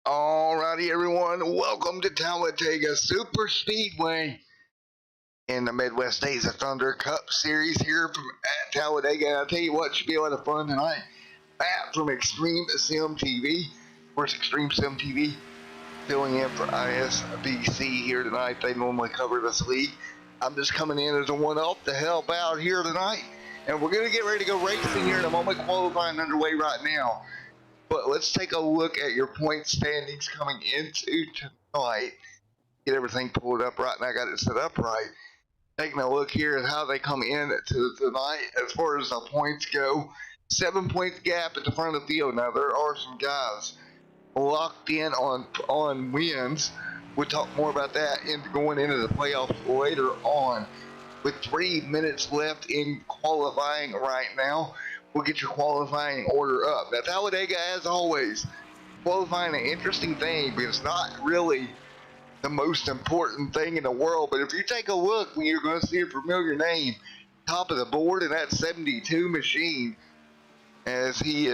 Alrighty, everyone, welcome to Talladega Super Speedway in the Midwest Days of Thunder Cup Series here from at Talladega. And I'll tell you what, should be a lot of fun tonight. Matt from Extreme Sim TV, of course, Extreme Sim TV, filling in for ISBC here tonight. They normally cover this league. I'm just coming in as a one-off to help out here tonight, and we're going to get ready to go racing here in a moment. Qualifying underway right now. But let's take a look at your point standings coming into tonight. Get everything pulled up right, and I got it set up right. Taking a look here at how they come in to tonight as far as the points go. 7 points gap at the front of the field. Now, there are some guys locked in on wins. We'll talk more about that going into the playoffs later on. With 3 minutes left in qualifying right now, we'll get your qualifying order up. Now, Talladega, as always, qualifying an interesting thing, but it's not really the most important thing in the world. But if you take a look, when you're going to see a familiar name, top of the board in that 72 machine, as he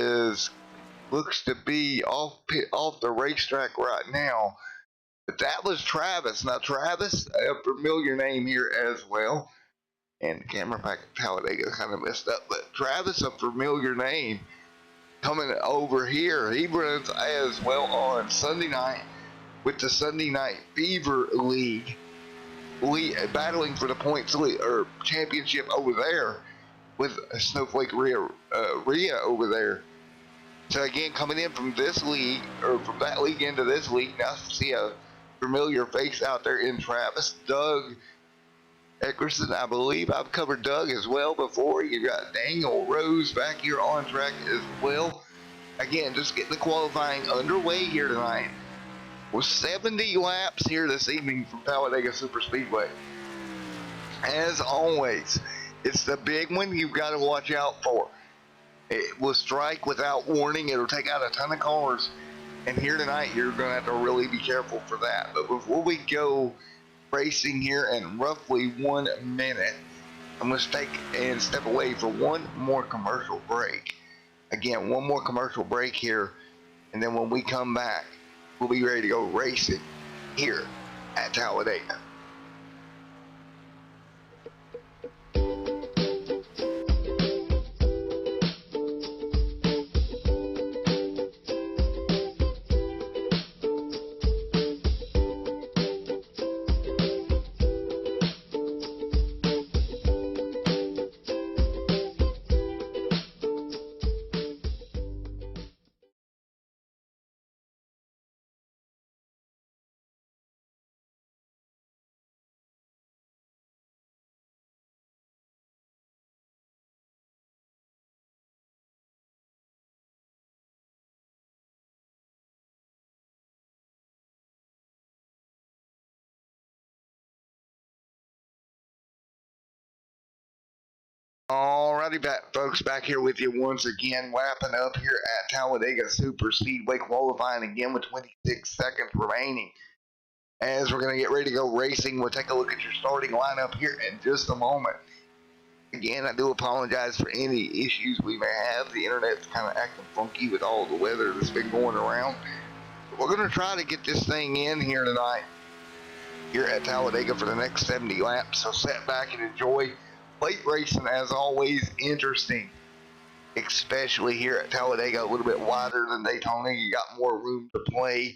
looks to be off the racetrack right now. But that was Travis. Now, Travis, a familiar name here as well. And the camera back at Talladega kind of messed up, but Travis, a familiar name, coming over here. He runs as well on Sunday night with the Sunday Night Fever League, battling for the points or championship over there with Snowflake Rhea over there. So again, coming in from this league, or from that league into this league, now see a familiar face out there in Travis. Doug Eckerson, I believe I've covered Doug as well before. You got Daniel Rose back here on track as well. Again, just getting the qualifying underway here tonight. With 70 laps here this evening from Talladega Super Speedway. As always, it's the big one you've got to watch out for. It will strike without warning. It'll take out a ton of cars. And here tonight, you're going to have to really be careful for that. But before we go racing here in roughly 1 minute, I'm going to take and step away for one more commercial break. Again, one more commercial break here, and then when we come back, we'll be ready to go racing here at Talladega. Alrighty, folks, back here with you once again, wrapping up here at Talladega Super Speedway, qualifying again with 26 seconds remaining. As we're going to get ready to go racing, we'll take a look at your starting lineup here in just a moment. Again, I do apologize for any issues we may have. The internet's kind of acting funky with all the weather that's been going around. But we're going to try to get this thing in here tonight, here at Talladega for the next 70 laps. So sit back and enjoy. Late racing, as always, interesting, especially here at Talladega, a little bit wider than Daytona. You got more room to play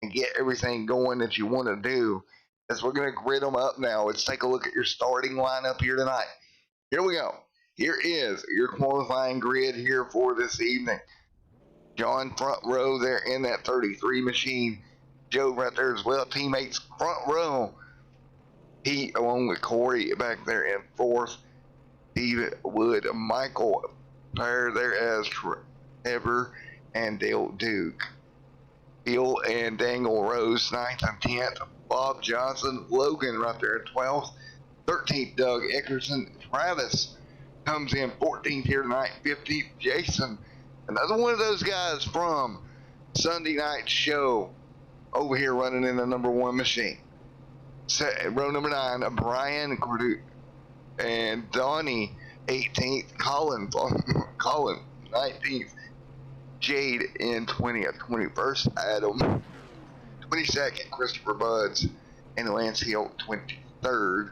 and get everything going that you want to do. As we're going to grid them up now, let's take a look at your starting lineup here tonight. Here we go. Here is your qualifying grid here for this evening. John front row there in that 33 machine. Joe right there as well. Teammates front row. Pete along with Corey back there in fourth. Steve Wood, Michael pair there as Trevor and Dale Duke. Bill and Daniel Rose, 9th and 10th. Bob Johnson, Logan right there at 12th. 13th, Doug Eckerson. Travis comes in 14th here tonight. 15th, Jason. Another one of those guys from Sunday night show over here running in the number 1 machine. Row number 9, Brian Cordu and Donnie, 18th. Colin, 19th. Jade in 20th. 21st, Adam. 22nd, Christopher Buds. And Lance Hill, 23rd.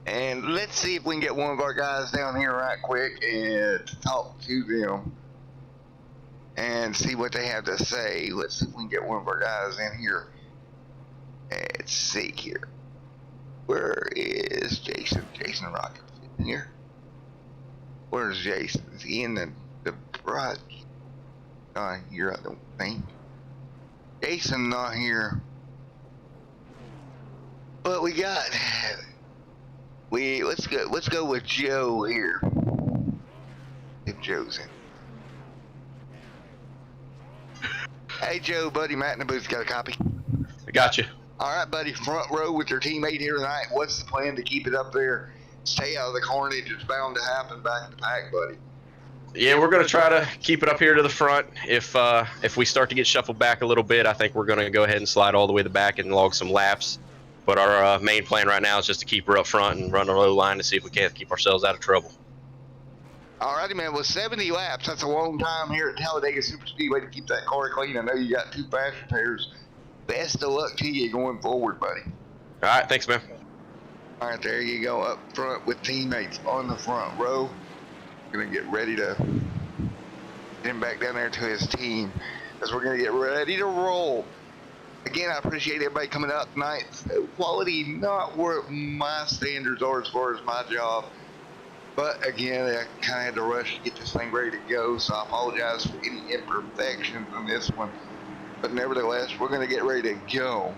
And let's see if we can get one of our guys down here right quick and talk to them and see what they have to say. Let's see if we can get one of our guys in here. Let's see here. Where is Jason? Jason Rocket in here. Where's Jason? Is he in the broad? Not here, I don't think. Jason not here. But we got. Let's go with Joe here. If Joe's in. Hey Joe, buddy, Matt in the booth got a copy. I got you. All right, buddy, front row with your teammate here tonight. What's the plan to keep it up there? Stay out of the carnage. It's bound to happen back in the pack, buddy. Yeah, we're going to try to keep it up here to the front. If we start to get shuffled back a little bit, I think we're going to go ahead and slide all the way to the back and log some laps. But our main plan right now is just to keep her up front and run a low line to see if we can't keep ourselves out of trouble. All righty, man. With 70 laps, that's a long time here at Talladega Super Speedway to keep that car clean. I know you got 2 fast repairs. Best of luck to you going forward, buddy. All right, thanks, man. All right, there you go up front with teammates on the front row. Going to get ready to get him back down there to his team as we're going to get ready to roll. Again, I appreciate everybody coming out tonight. Quality not where my standards are as far as my job. But again, I kind of had to rush to get this thing ready to go, so I apologize for any imperfections in this one. But nevertheless, we're going to get ready to go.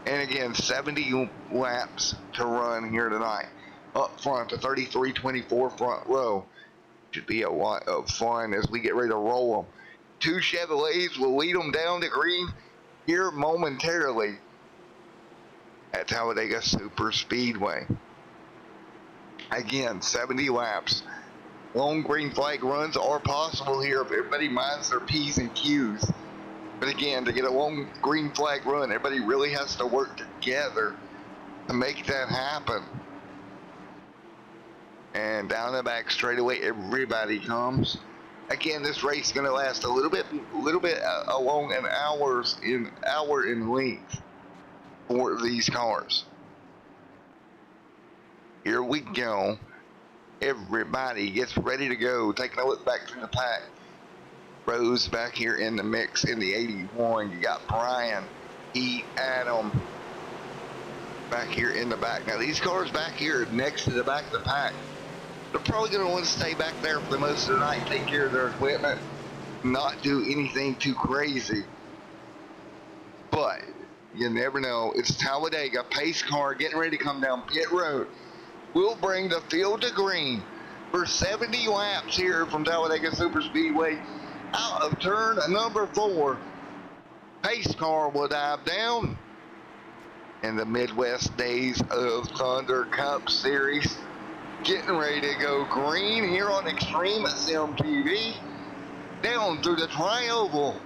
And again, 70 laps to run here tonight. Up front, the 33-24 front row. Should be a lot of fun as we get ready to roll them. 2 Chevrolets will lead them down to green here momentarily at Talladega Super Speedway. Again, 70 laps. Long green flag runs are possible here if everybody minds their P's and Q's. But again, to get a long green flag run, everybody really has to work together to make that happen. And down the back straightaway, everybody comes. Again, this race is going to last a little bit along an hour in length for these cars. Here we go. Everybody gets ready to go. Taking a look back through the pack. Rose back here in the mix in the 81. You got Brian, Pete, Adam back here in the back. Now these cars back here next to the back of the pack, they're probably going to want to stay back there for the most of the night, take care of their equipment, not do anything too crazy. But you never know. It's Talladega, pace car getting ready to come down pit road. We'll bring the field to green for 70 laps here from Talladega Super Speedway. Out of turn number 4, pace car will dive down. In the Midwest Days of Thunder Cup Series, getting ready to go green here on Extreme Sim TV. Down through the tri-oval.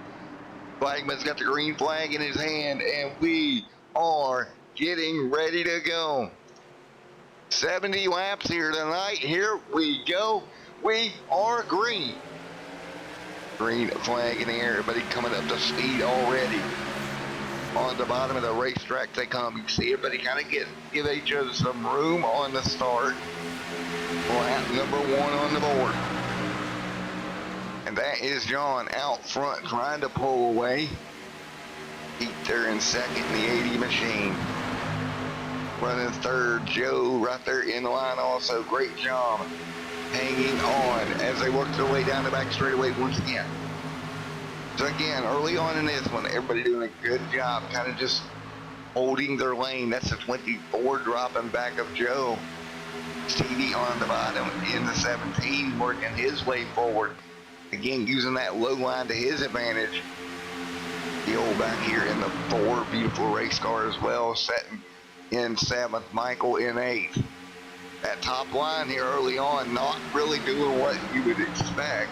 Flagman's got the green flag in his hand, and we are getting ready to go. 70 laps here tonight. Here we go. We are green. Green flag in the air. Everybody coming up to speed already. On the bottom of the racetrack they come. You see everybody kind of give each other some room on the start. Lap number 1 on the board. And that is John out front trying to pull away. Pete there in second in the 80 machine. Running third, Joe right there in the line also. Great job hanging on as they work their way down the back straightaway once again. So again, early on in this one, everybody doing a good job kind of just holding their lane. That's the 24 dropping back of Joe. Stevie on the bottom in the 17 working his way forward. Again, using that low line to his advantage. The old back here in the 4, beautiful race car as well, setting in 7th, Michael in 8th. That top line here early on, not really doing what you would expect.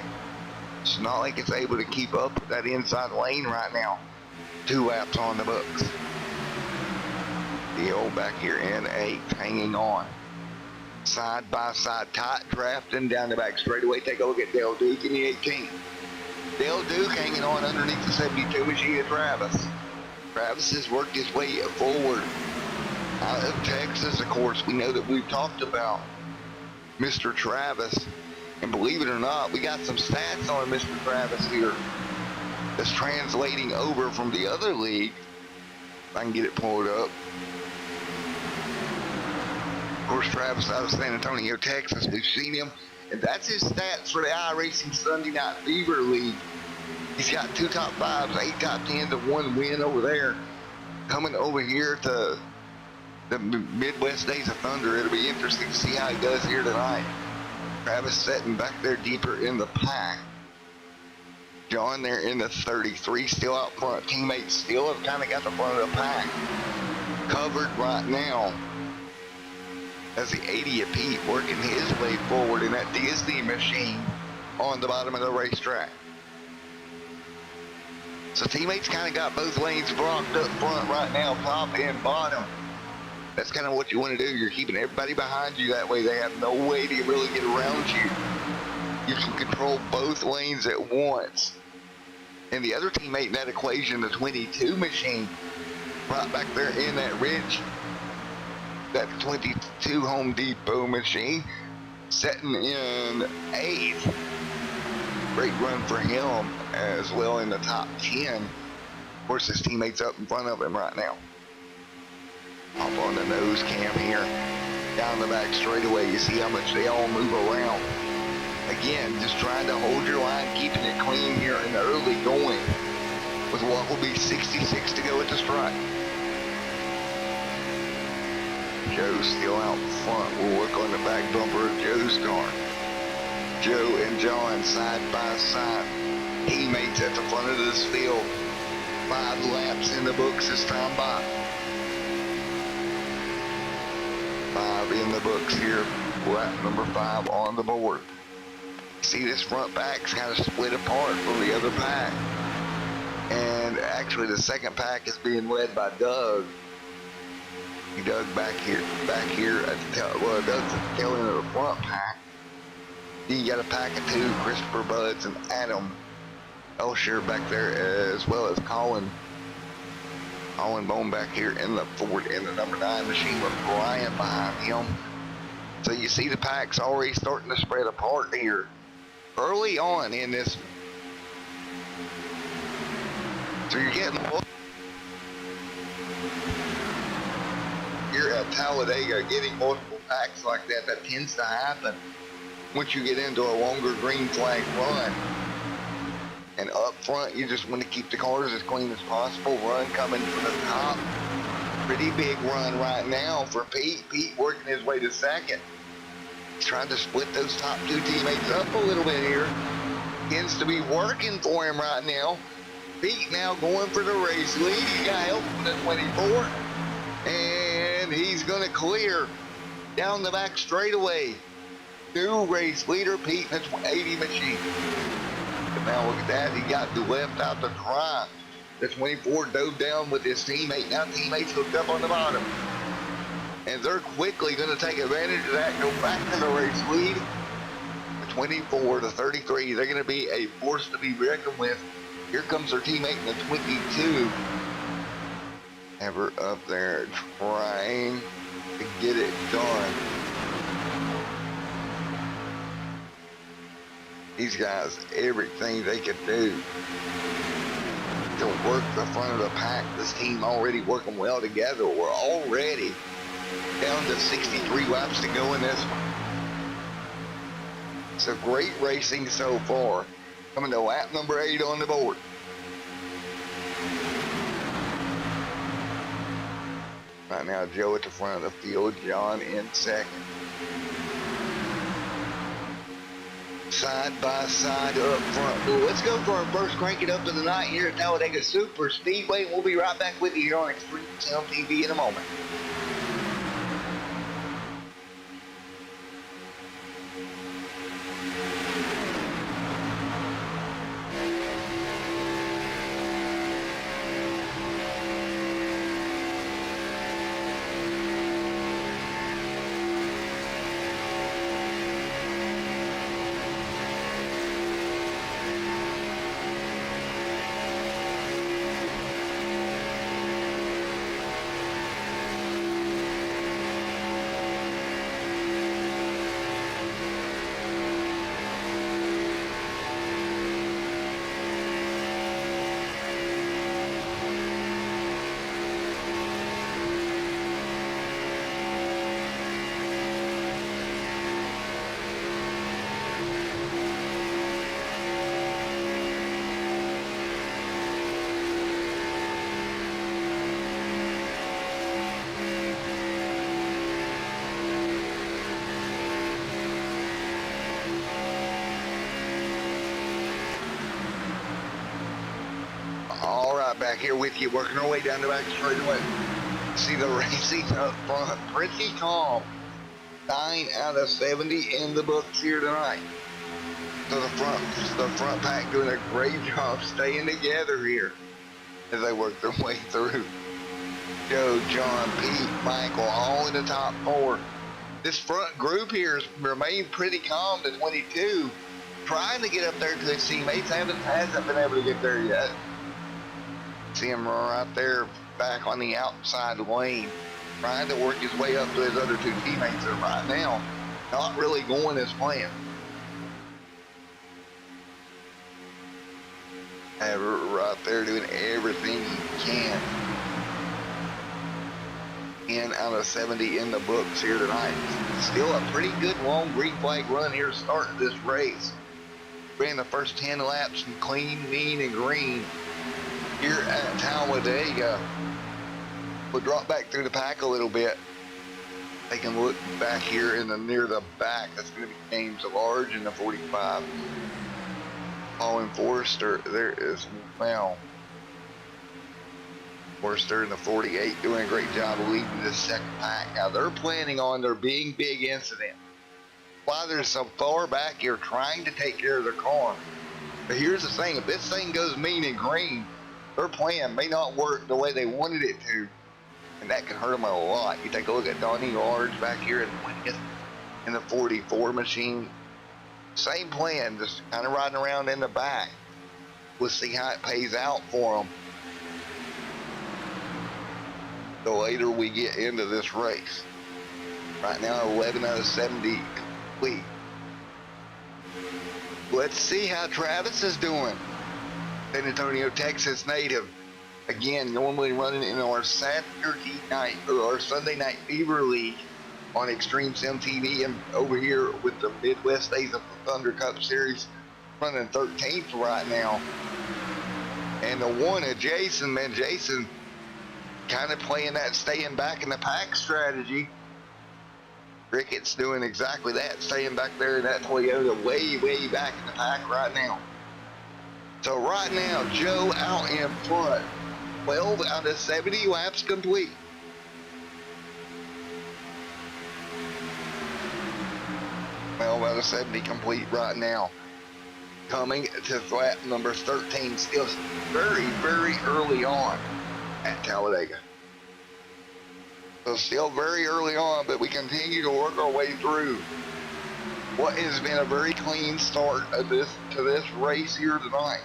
It's not like it's able to keep up with that inside lane right now. 2 laps on the books. The old back here in 8th, hanging on. Side by side, tight drafting down the back straightaway. Take a look at Dale Duke in the 18. Dale Duke hanging on underneath the 72 machine of Travis. Travis has worked his way forward. Out of Texas, of course, we know that we've talked about Mr. Travis. And believe it or not, we got some stats on Mr. Travis here that's translating over from the other league. If I can get it pulled up. Of course, Travis out of San Antonio, Texas. We've seen him, and that's his stats for the iRacing Sunday Night Fever League. He's got 2 top 5s, 8 top 10s, and 1 win over there. Coming over here to the Midwest Days of Thunder, it'll be interesting to see how he does here tonight. Travis sitting back there deeper in the pack. John there in the 33, still out front. Teammates still have kind of got the front of the pack covered right now. As the 80 of Pete working his way forward in that Disney machine on the bottom of the racetrack. So teammates kind of got both lanes blocked up front right now, top and bottom. That's kind of what you want to do. You're keeping everybody behind you. That way they have no way to really get around you. You can control both lanes at once. And the other teammate in that equation, the 22 machine, right back there in that ridge, that 22 Home Depot machine, setting in 8th. Great run for him as well in the top 10. Of course, his teammates up in front of him right now. Hop on the nose cam here. Down the back straightaway, you see how much they all move around. Again, just trying to hold your line, keeping it clean here in the early going with what will be 66 to go at the stripe. Joe still out front. We'll work on the back bumper of Joe's car. Joe and John side by side. Teammates at the front of this field. 5 laps in the books this time by. 5 in the books here. Lap number 5 on the board. See, this front pack's kind of split apart from the other pack. And actually the second pack is being led by Doug. Doug back here at the tail, well, Doug's at the tail end of the front pack. Then you got a pack of 2, Christopher Buds and Adam Elsher back there, as well as Colin Bone back here in the Ford in the number 9 machine with Brian behind him. So you see the pack's already starting to spread apart here early on in this. So you're getting here at Talladega, getting multiple packs like that. That tends to happen once you get into a longer green flag run. And up front, you just want to keep the cars as clean as possible. Run coming from the top. Pretty big run right now for Pete. Pete working his way to second. He's trying to split those top 2 teammates up a little bit here. Tends to be working for him right now. Pete now going for the race lead. He got help from the 24. And he's going to clear down the back straightaway. New race leader, Pete, that's 80 machine. But now look at that, he got the left out to try. The 24 dove down with his teammate. Now teammates hooked up on the bottom. And they're quickly going to take advantage of that, go back to the race lead. The 24 to 33, they're going to be a force to be reckoned with. Here comes their teammate in the 22. Ever up there trying to get it done. These guys, everything they could do to work the front of the pack. This team already working well together. We're already down to 63 laps to go in this one. So great racing so far. Coming to lap number 8 on the board. Right now, Joe at the front of the field, John in second. Side by side up front. Well, let's go for our first crank it up of the night here at Talladega Super Speedway. We'll be right back with you here on Extreme Sound TV in a moment. Right back here with you, working our way down the back straightaway. See the racing up front, pretty calm. 9 out of 70 in the books here tonight. So the front pack doing a great job staying together here as they work their way through. Joe, John, Pete, Michael, all in the top 4. This front group here has remained pretty calm to 22, trying to get up there to his teammates. Hasn't been able to get there yet. See him right there back on the outside lane, trying to work his way up to his other 2 teammates that right now not really going as planned. Right there doing everything he can. 10 out of 70 in the books here tonight. Still a pretty good long green flag run here starting this race. Ran the first 10 laps in clean, mean, and green here at Talladega. We'll drop back through the pack a little bit. They can look back here in the near the back. That's going to be James Large in the 45. Colin Forrester there as well. Forrester in the 48 doing a great job of leading this second pack. Now they're planning on there being big incident. While there's some far back here trying to take care of their car. But here's the thing, if this thing goes mean and green, their plan may not work the way they wanted it to. And that can hurt them a lot. You take a look at Donnie Large back here in the 44 machine. Same plan, just kind of riding around in the back. We'll see how it pays out for them the later we get into this race. Right now, 11 out of 70 complete. Let's see how Travis is doing. San Antonio, Texas native. Again, normally running in our Saturday night or our Sunday night Fever League on Extreme Sim TV, and over here with the Midwest Days of the Thunder Cup Series, running 13th right now. And the one at Jason, man, Jason kind of playing that staying back in the pack strategy. Cricket's doing exactly that, staying back there in that Toyota way, way back in the pack right now. So right now, Joe out in front, 12 out of 70 laps complete. Well, out of 70 complete right now. Coming to lap number 13, still very, very early on at Talladega. So still very early on, but we continue to work our way through what has been a very clean start of this race here tonight.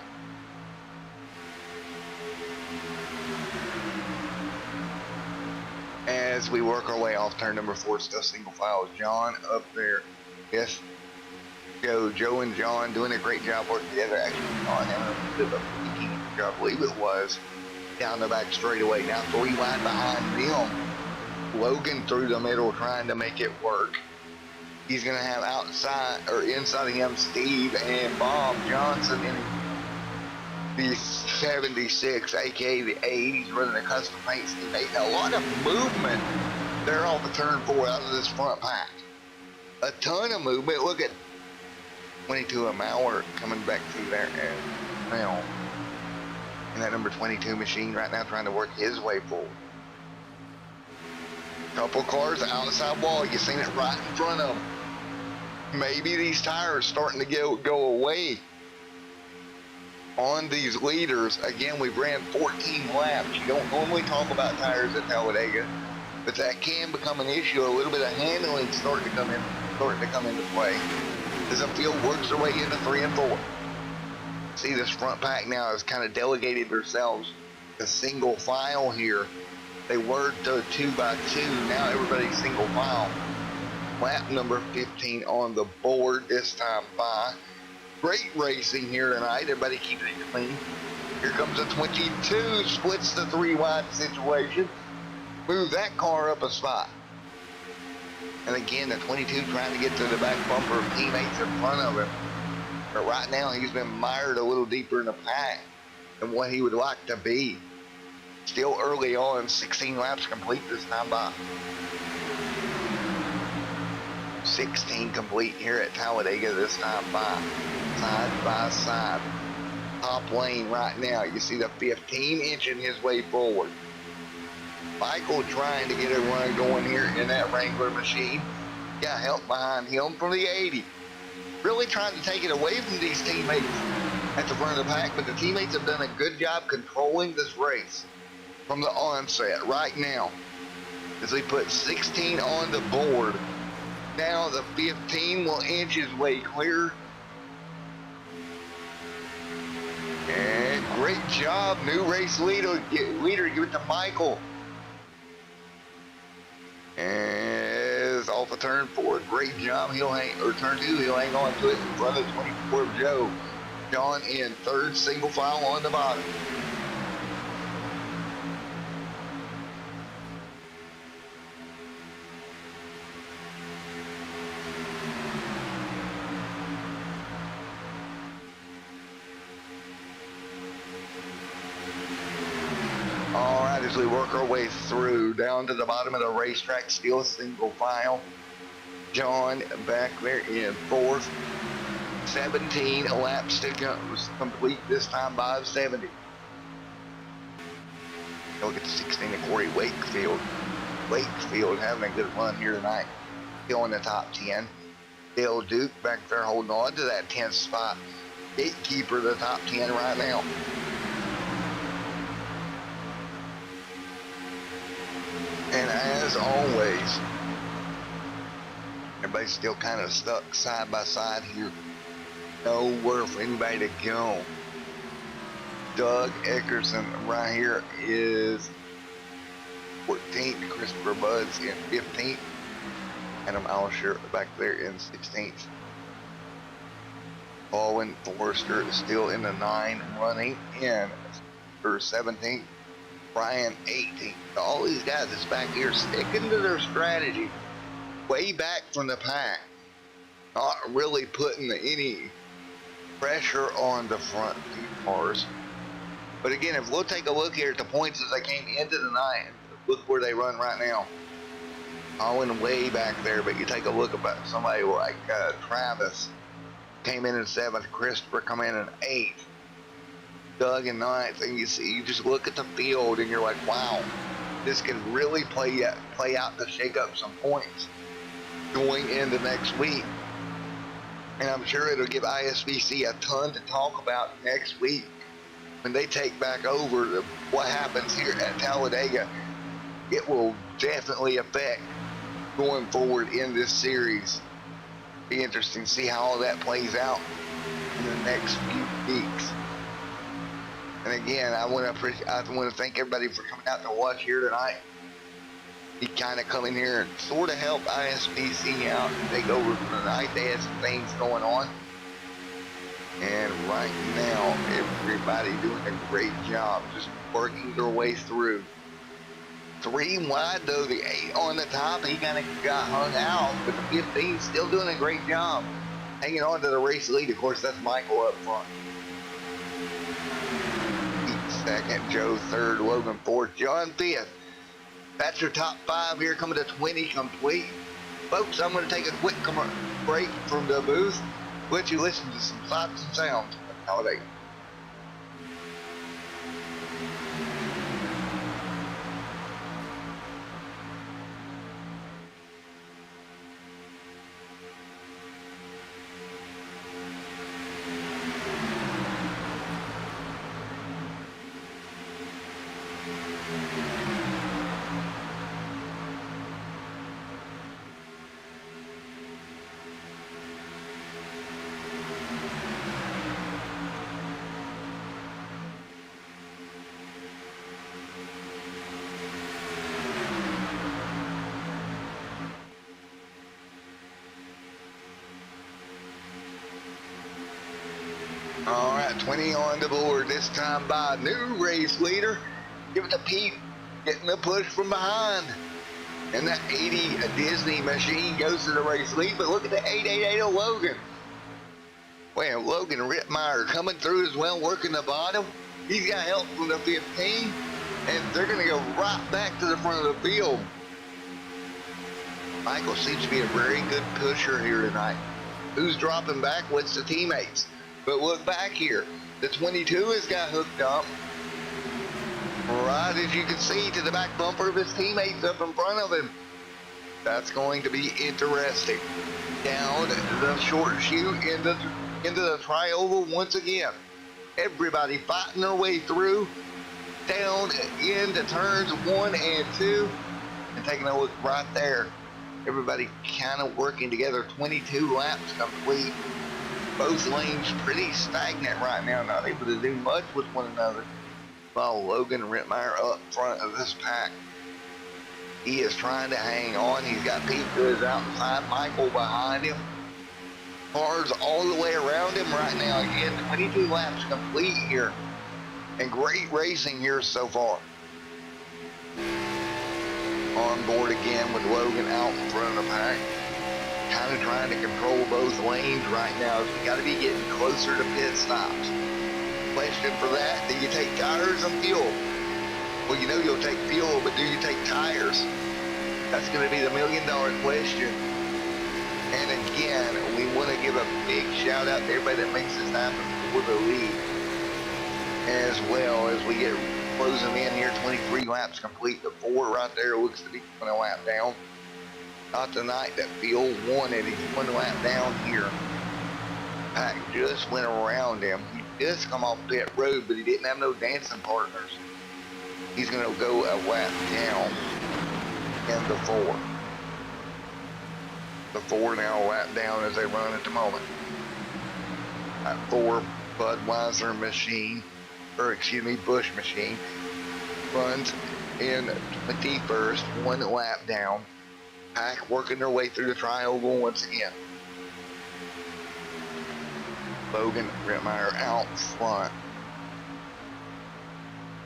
As we work our way off turn number 4, still single file. John up there. Yes, Joe and John doing a great job working together. Actually, John having a bit of a peaking job, I believe it was, down the back straightaway. Now 3 wide behind them. Logan through the middle trying to make it work. He's going to have outside or inside of him Steve and Bob Johnson in the 76, aka the 80s, running a custom paint scheme. A lot of movement there off the turn 4 out of this front pack. A ton of movement. Look at 22 a Mauer coming back through there as well. And that number 22 machine right now trying to work his way forward. Couple cars outside wall. You seen it right in front of them. Maybe these tires starting to go away on these leaders. Again, we've ran 14 laps. You don't normally talk about tires at Talladega, but that can become an issue. A little bit of handling starting to come into play as the field works their way into 3 and 4. See, this front pack now has kind of delegated themselves to single file here. They were to 2x2. Now everybody's single file. Lap number 15 on the board this time by. Great racing here tonight. Everybody keeping it clean. Here comes a 22. Splits the 3 wide situation. Move that car up a spot. And again, the 22 trying to get to the back bumper of teammates in front of him. But right now, he's been mired a little deeper in the pack than what he would like to be. Still early on, 16 laps complete this time by. 16 complete here at Talladega this time by. Side by side. top lane right now. You see the 15 inching his way forward. Michael trying to get a run going here in that Wrangler machine. Got help behind him from the 80. Really trying to take it away from these teammates at the front of the pack, but the teammates have done a good job controlling this race from the onset right now. As they put 16 on the board. Now the 15 will inch his way clear. And great job, new race leader. Give it to Michael. And off of turn 4, great job. Turn 2, he'll hang on to it in front of 24 of Joe. John in third, single file on the bottom. All right, as we work our way through down to the bottom of the racetrack, still single file. John back there in fourth. 17 laps to go. Complete this time by 70. Look at the 16 of Corey Wakefield. Wakefield having a good run here tonight. Still in the top 10. Dale Duke back there holding on to that 10th spot. Gatekeeper of the top 10 right now. And as always, everybody's still kind of stuck side by side here. Nowhere for anybody to go. Doug Eckerson right here is 14th. Christopher Buds in 15th. Adam Alsher back there in 16th. Owen Forrester is still in the 9 running in for 17th. Brian 18th. All these guys that's back here sticking to their strategy. Way back from the pack. Not really putting any pressure on the front two cars. But again, if we'll take a look here at the points as they came into the night, look where they run right now. Owen way back there, but you take a look at somebody like Travis came in 7th, Christopher come in 8th, Doug in 9th, and you just look at the field and you're like, wow, this can really play out to shake up some points going into next week. And I'm sure it'll give ISBC a ton to talk about next week when they take back over what happens here at Talladega. It will definitely affect going forward in this series. Be interesting to see how all that plays out in the next few weeks. And again, I want to thank everybody for coming out to watch here tonight. He kind of come in here and sort of help ISBC out and take over for the night. They had some things going on. And right now, everybody doing a great job, just working their way through. 3 wide though, the 8 on the top, he kind of got hung out, but the 15 still doing a great job. Hanging on to the race lead, of course, that's Michael up front. Pete 2nd, Joe 3rd, Logan 4th, John 5th. That's your top 5 here, coming to 20 complete. Folks, I'm going to take a quick break from the booth. Let you listen to some sights and sounds of Talladega. All right, 20 on the board, this time by new race leader. Give it to Pete, getting the push from behind. And that 80 Disney machine goes to the race lead, but look at the 888 of Logan. Well, Logan Rittmeyer coming through as well, working the bottom. He's got help from the 15, and they're gonna go right back to the front of the field. Michael seems to be a very good pusher here tonight. Who's dropping back? What's the teammates? But look back here. The 22 has got hooked up. Right as you can see to the back bumper of his teammates up in front of him. That's going to be interesting. Down the short chute into the trioval once again. Everybody fighting their way through. Down into turns 1 and 2. And taking a look right there. Everybody kind of working together. 22 laps complete. Both lanes pretty stagnant right now. Not able to do much with one another. While Logan Rittmeyer up front of this pack. He is trying to hang on. He's got Pete Goods outside, Michael behind him. Cars all the way around him right now. Again, 22 laps complete here. And great racing here so far. On board again with Logan out in front of the pack. Kind of trying to control both lanes right now. We got to be getting closer to pit stops. Question for that, do you take tires and fuel? Well, you know you'll take fuel, but do you take tires? That's going to be the $1 million question. And again, we want to give a big shout out to everybody that makes this happen for the lead. As well as we get closing in here, 23 laps complete. The 4 right there looks to be going a lap down. Not the night that Phil wanted. He's 1 lap down here. Pack just went around him. He just come off pit road, but he didn't have no dancing partners. He's going to go a lap down in the 4. The 4 now a lap down as they run at the moment. That 4 Budweiser machine, or excuse me, Busch machine, runs in 21st, 1 lap down. Pack working their way through the triangle once again. Logan Rittmeyer out front.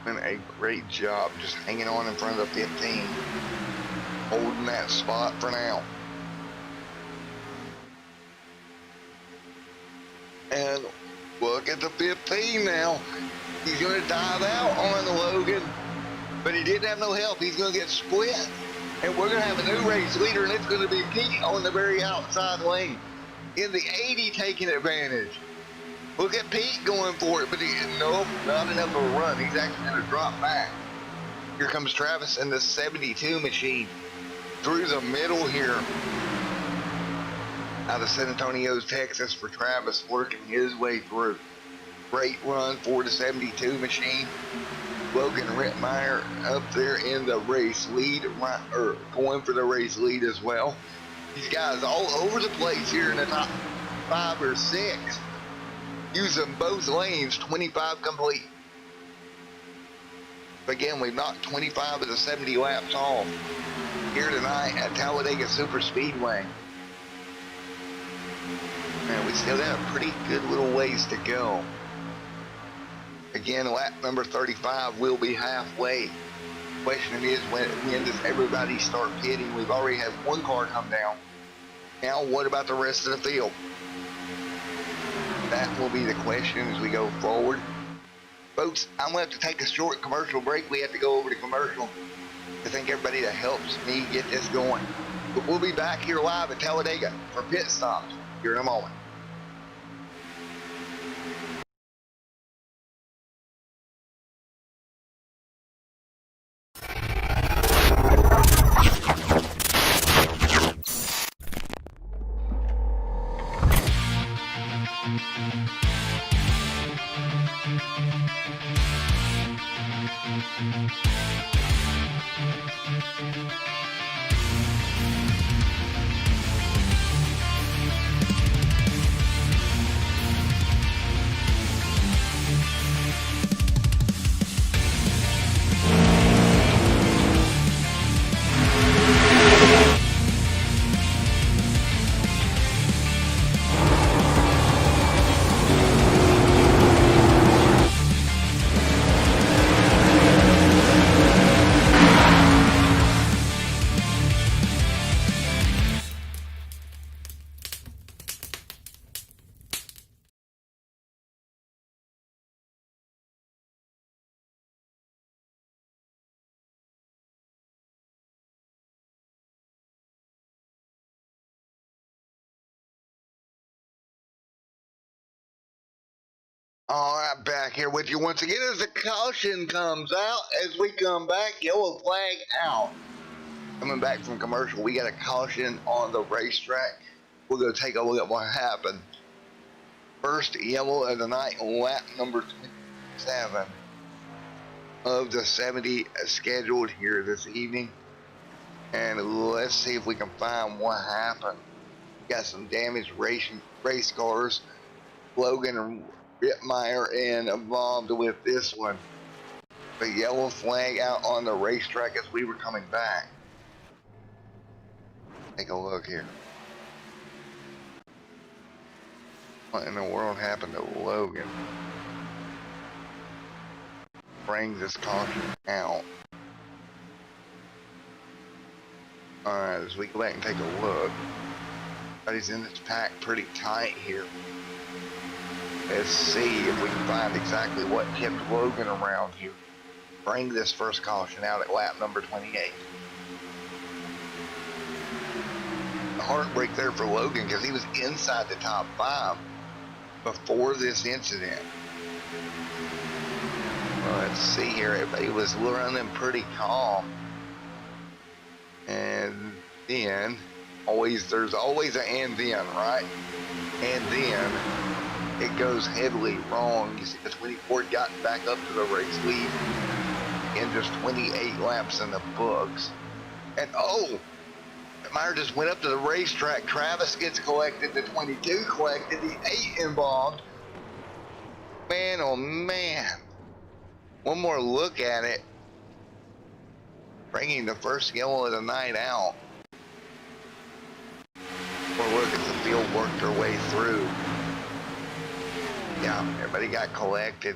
Doing a great job just hanging on in front of the 15. Holding that spot for now. And look at the 15 now. He's going to dive out on Logan. But he didn't have no help. He's going to get split. And we're going to have a new race leader, and it's going to be Pete on the very outside lane. In the 80 taking advantage. Look at Pete going for it, but nope, not enough of a run. He's actually going to drop back. Here comes Travis in the 72 machine. Through the middle here. Out of San Antonio, Texas for Travis, working his way through. Great run for the 72 machine. Logan Rittmeyer up there in the race lead, or going for the race lead as well. These guys all over the place here in the top 5 or 6. Using both lanes, 25 complete. Again, we've knocked 25 of the 70 laps off here tonight at Talladega Super Speedway. And we still got a pretty good little ways to go. Again, lap number 35 will be halfway. Question is, when does everybody start pitting? We've already had 1 car come down. Now, what about the rest of the field? That will be the question as we go forward. Folks, I'm going to have to take a short commercial break. We have to go over to commercial. I thank everybody that helps me get this going. But we'll be back here live at Talladega for pit stops here in a moment. All right, back here with you once again as the caution comes out. As we come back, yellow flag out. Coming back from commercial, we got a caution on the racetrack. We're going to take a look at what happened. First yellow of the night, lap number 27 of the 70 scheduled here this evening. And let's see if we can find what happened. Got some damaged race cars. Logan Rittmeyer involved with this one. The yellow flag out on the racetrack as we were coming back. Take a look here. What in the world happened to Logan? Brings this caution out. Alright, as we go back and take a look. Everybody's in this pack pretty tight here. Let's see if we can find exactly what kept Logan around here. Bring this first caution out at lap number 28. A heartbreak there for Logan because he was inside the top 5 before this incident. Well, let's see here. Everybody was running pretty calm. And then, there's always an and then, right? And then it goes heavily wrong. You see the 24 got back up to the race lead in just 28 laps in the books. And Meyer just went up to the racetrack. Travis gets collected, the 22 collected, the 8 involved. Man, oh man. One more look at it. Bringing the first yellow of the night out. One more look at the field work their way through. Yeah, everybody got collected.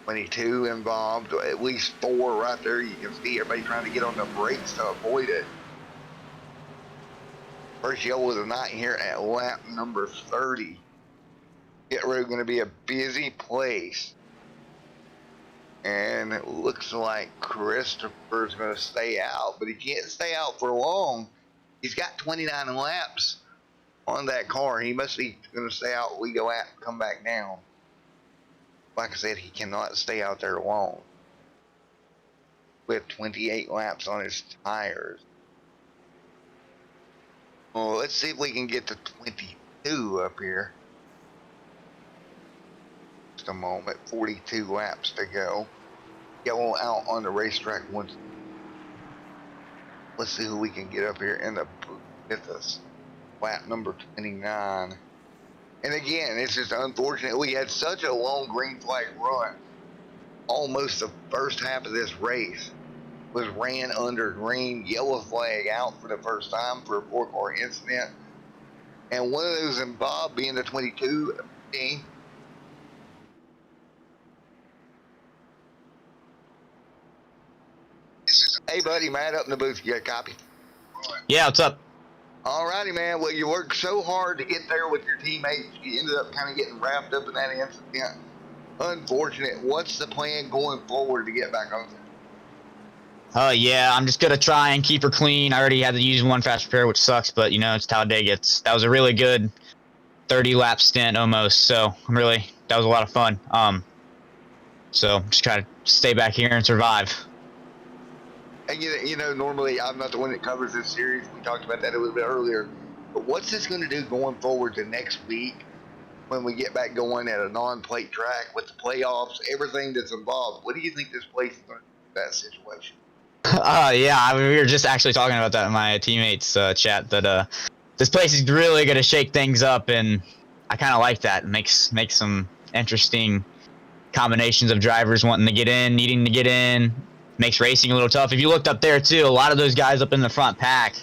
22 involved, at least 4 right there. You can see everybody trying to get on the brakes to avoid it. First yellow of the night here at lap number 30. Pit road going to be a busy place. And it looks like Christopher's going to stay out, but he can't stay out for long. He's got 29 laps on that car. He must be going to stay out. We go out and come back down. Like I said, he cannot stay out there long with 28 laps on his tires. Well, let's see if we can get to 22 up here. Just a moment. 42 laps to go. Yellow out on the racetrack once. Let's see who we can get up here in the booth with us. Lap number 29. And again, it's just unfortunate. We had such a long green flag run. Almost the first half of this race was ran under green. Yellow flag out for the first time for a 4-car incident. And one of those involved being the 22 team. Hey, buddy, Matt up in the booth. You got a copy? Yeah, what's up? Alrighty, man. Well, you worked so hard to get there with your teammates. You ended up kind of getting wrapped up in that incident. Unfortunate. What's the plan going forward to get back on there? Yeah, I'm just gonna try and keep her clean. I already had to use one fast repair, which sucks, but you know, it's Talladega. That was a really good 30-lap stint almost. So that was a lot of fun. So just try to stay back here and survive. And you know, normally I'm not the one that covers this series. We talked about that a little bit earlier. But what's this going to do going forward to next week when we get back going at a non-plate track with the playoffs, everything that's involved? What do you think this place is going to do in that situation? Yeah, we were just actually talking about that in my teammates chat. That this place is really going to shake things up, and I kind of like that. It makes some interesting combinations of drivers wanting to get in, needing to get in. Makes racing a little tough. If you looked up there too, a lot of those guys up in the front pack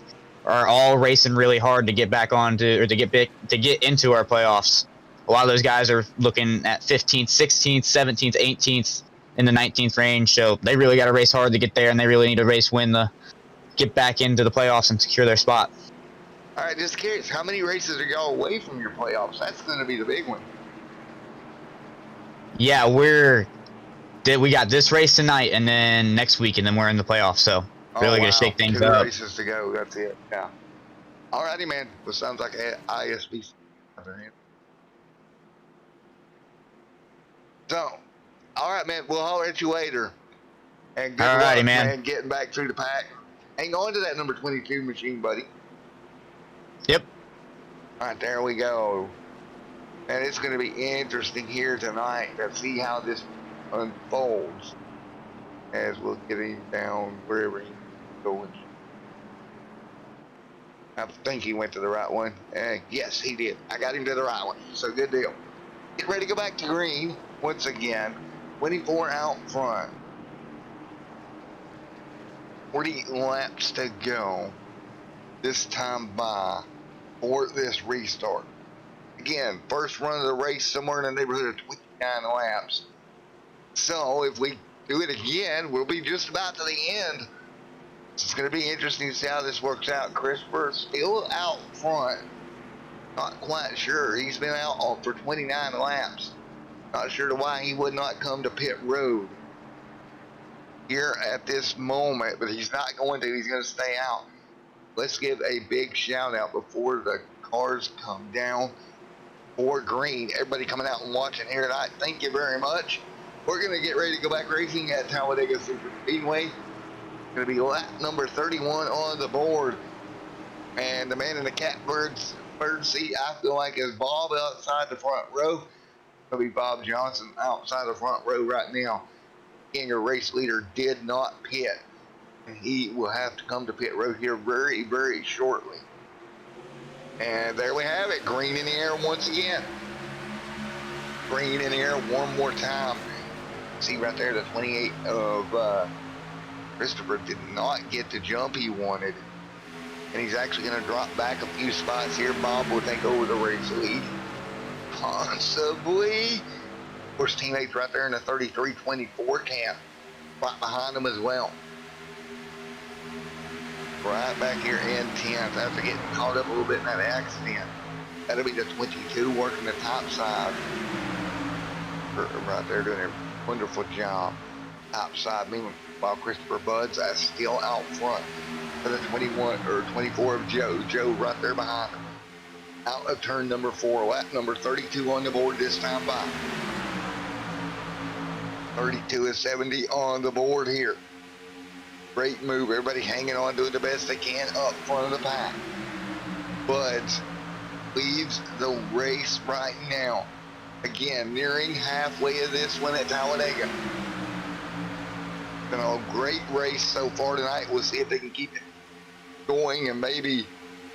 are all racing really hard to get back onto or to get into our playoffs. A lot of those guys are looking at 15th, 16th, 17th, 18th in the 19th range. So they really got to race hard to get there, and they really need to race win to get back into the playoffs and secure their spot. All right, just curious, how many races are y'all away from your playoffs? That's going to be the big one. Yeah, we got this race tonight, and then next week, and then we're in the playoffs. So really gonna shake things up. 2 races to go. That's it. Yeah. Alrighty, man. Well, sounds like ISB. So, all right, man. We'll holler at you later. And good Alrighty, luck, man. man, getting back through the pack. Hang on to that number 22 machine, buddy. Yep. All right, there we go. And it's going to be interesting here tonight to see how this unfolds as we'll get him down wherever he's going. I think he went to the right one. Yes, he did. I got him to the right one. So good deal. Get ready to go back to green once again. 24 out front. 40 laps to go this time by for this restart. Again, first run of the race somewhere in the neighborhood of 29 laps. So if we do it again, we'll be just about to the end. It's going to be interesting to see how this works out. Christopher still out front. Not quite sure. He's been out for 29 laps. Not sure why he would not come to pit road here at this moment, but he's not going to. He's going to stay out. Let's give a big shout out before the cars come down for green. Everybody coming out and watching here tonight, thank you very much. We're going to get ready to go back racing at Talladega Super Speedway. Going to be lap number 31 on the board. And the man in the catbird seat, I feel like, is Bob outside the front row. It'll be Bob Johnson outside the front row right now. Again, your race leader did not pit. And he will have to come to pit road here very, very shortly. And there we have it. Green in the air once again. Green in the air one more time. See right there, the 28 of Christopher did not get the jump he wanted. And he's actually going to drop back a few spots here. Bob will take over the race lead. Possibly. Of course, teammates right there in the 33-24 camp. Right behind him as well. Right back here in 10th after getting caught up a little bit in that accident. That'll be the 22 working the top side. Right there doing a wonderful job. Top side. Meanwhile, Christopher Buds is still out front for the 21 or 24 of Joe. Joe right there behind him. Out of turn number 4. Lap number 32 on the board this time by. 32 is 70 on the board here. Great move. Everybody hanging on, doing the best they can up front of the pack. Buds leads the race right now. Again, nearing halfway of this one at Talladega. Been a great race so far tonight. We'll see if they can keep it going and maybe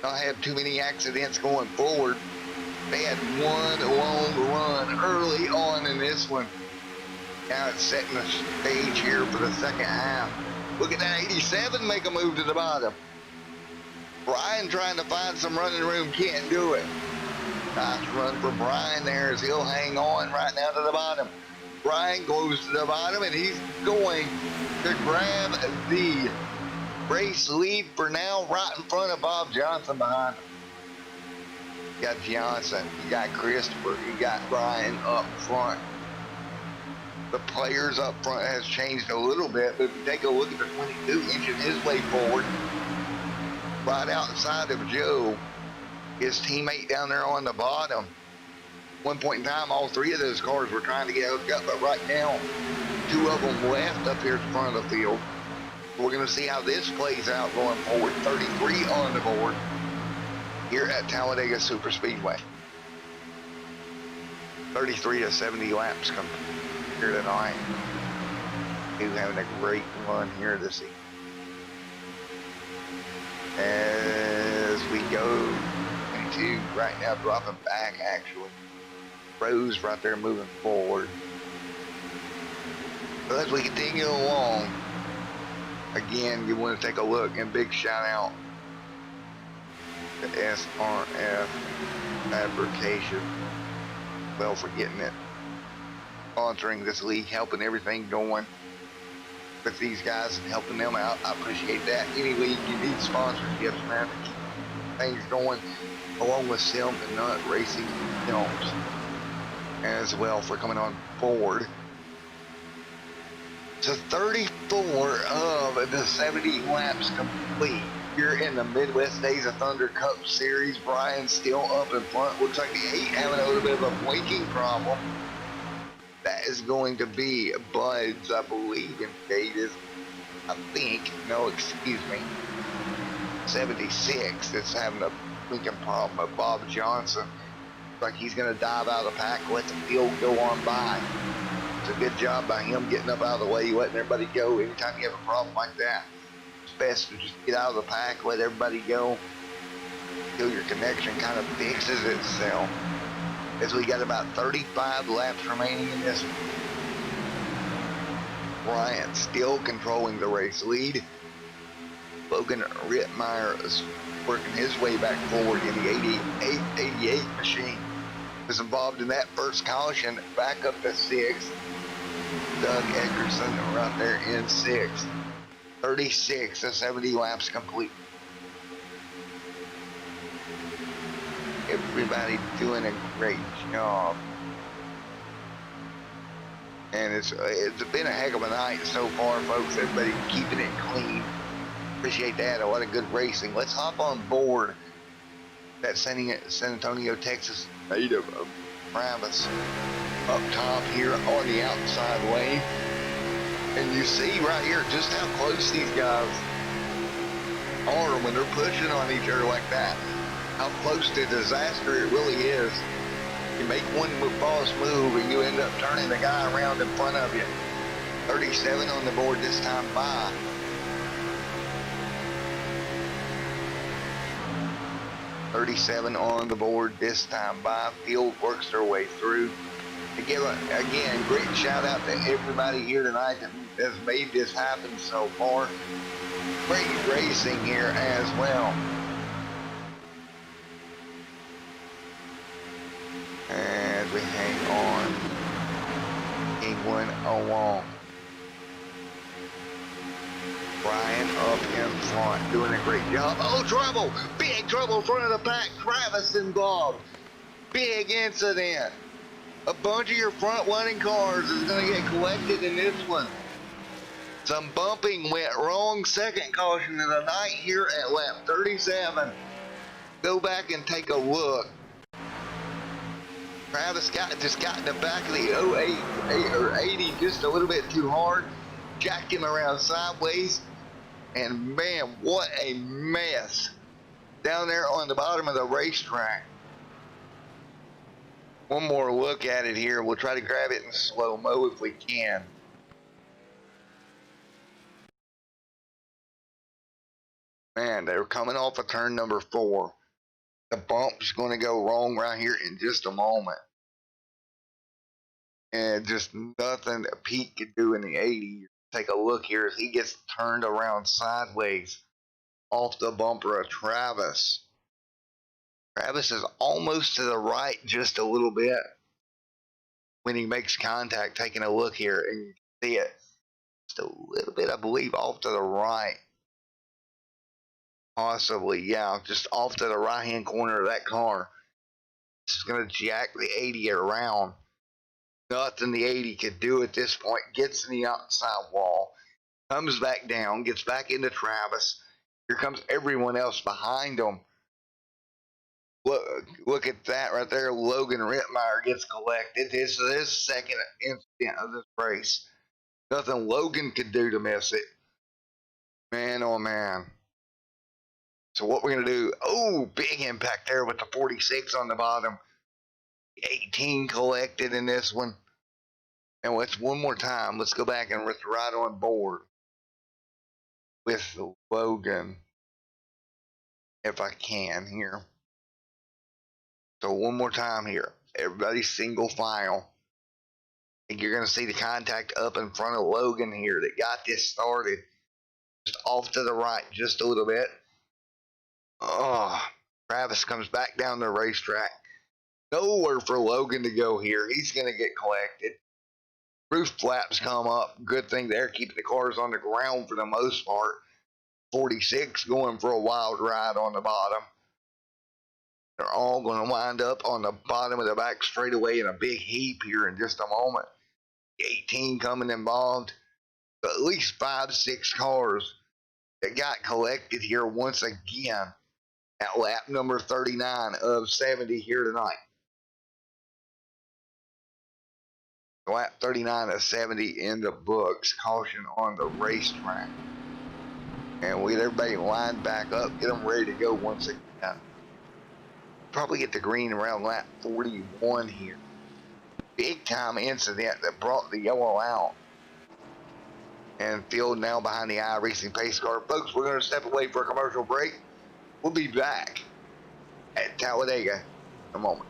not have too many accidents going forward. They had one long run early on in this one. Now it's setting the stage here for the second half. Look at that 87 make a move to the bottom. Brian trying to find some running room, can't do it. Nice run for Brian there as he'll hang on right now to the bottom. Brian goes to the bottom and he's going to grab the race lead for now right in front of Bob Johnson behind him. You got Johnson, you got Christopher, you got Brian up front. The players up front has changed a little bit, but if you take a look at the 22 inching his way forward, right outside of Joe, his teammate down there on the bottom. One point in time, all three of those cars were trying to get hooked up, but right now, two of them left up here at the front of the field. We're going to see how this plays out going forward. 33 on the board here at Talladega Super Speedway. 33 to 70 laps come here tonight. He's having a great run here this evening. As we go, 22 right now dropping back actually. Rose right there moving forward. So as we continue along, again, you want to take a look and big shout out to SRF Fabrication. Well, for getting it, sponsoring this league, helping everything going with these guys and helping them out. I appreciate that. Any league you need sponsorships, man, to keep things going, along with Sim and Nut Racing Films as well for coming on board. So 34 of the 70 laps complete here in the Midwest Days of Thunder Cup Series. Brian still up in front. Looks like the 8 having a little bit of a blinking problem. That is going to be Bud's, I believe, in Davis. I think, no, excuse me, 76 that's having a freaking problem with Bob Johnson. Like he's going to dive out of the pack, let the field go on by. It's a good job by him getting up out of the way, letting everybody go. Anytime you have a problem like that, it's best to just get out of the pack, let everybody go until your connection kind of fixes itself. As we got about 35 laps remaining in this. Bryant still controlling the race lead. Logan Rittmeyer is working his way back forward in the 88 machine. Was involved in that first caution, back up to 6th. Doug Eckerson right there in 6th. 36 to 70 laps complete. Everybody doing a great job. And it's been a heck of a night so far, folks. Everybody keeping it clean. Appreciate that. A lot of good racing. Let's hop on board that San Antonio, Texas native of Travis up top here on the outside lane. And you see right here just how close these guys are when they're pushing on each other like that. How close to disaster it really is. You make one false move and you end up turning the guy around in front of you. 37 on the board this time by. $37 on the board this time by. Field works their way through. To give again, great shout out to everybody here tonight that has made this happen so far. Great racing here as well. As we hang on, England along. Brian up in front, doing a great job. Oh, trouble! Big trouble in front of the pack. Travis involved. Big incident. A bunch of your front running cars is going to get collected in this one. Some bumping went wrong. Second caution of the night here at lap 37. Go back and take a look. Travis just got in the back of the 08 or 80 just a little bit too hard. Jacked him around sideways. And man, what a mess down there on the bottom of the racetrack. One more look at it here. We'll try to grab it in slow-mo if we can. Man, they were coming off of turn number 4. The bump's going to go wrong right here in just a moment. And just nothing that Pete could do in the 80. Take a look here as he gets turned around sideways off the bumper of Travis. Travis is almost to the right just a little bit when he makes contact. Taking a look here and you can see it just a little bit, I believe, off to the right. Possibly, yeah, just off to the right-hand corner of that car. It's going to jack the 80 around. Nothing the 80 could do at this point. Gets in the outside wall. Comes back down. Gets back into Travis. Here comes everyone else behind him. Look at that right there. Logan Rittmeyer gets collected. This is his second incident of this race. Nothing Logan could do to miss it. Man, oh man. So what we're going to do, oh, big impact there with the 46 on the bottom. 18 collected in this one. And let's one more time. Let's go back and let's ride on board with Logan, if I can here. So one more time here. Everybody single file. And you're going to see the contact up in front of Logan here that got this started. Just off to the right just a little bit. Oh, Travis comes back down the racetrack. Nowhere for Logan to go here. He's going to get collected. Roof flaps come up. Good thing they're keeping the cars on the ground for the most part. 46 going for a wild ride on the bottom. They're all going to wind up on the bottom of the back straightaway in a big heap here in just a moment. 18 coming involved. At least 5-6 cars that got collected here once again at lap number 39 of 70 here tonight. Lap 39 of 70 in the books. Caution on the racetrack. And we get everybody lined back up, get them ready to go once again. Probably get the green around lap 41 here. Big time incident that brought the yellow out. And field now behind the iRacing pace car. Folks, we're going to step away for a commercial break. We'll be back at Talladega in a moment.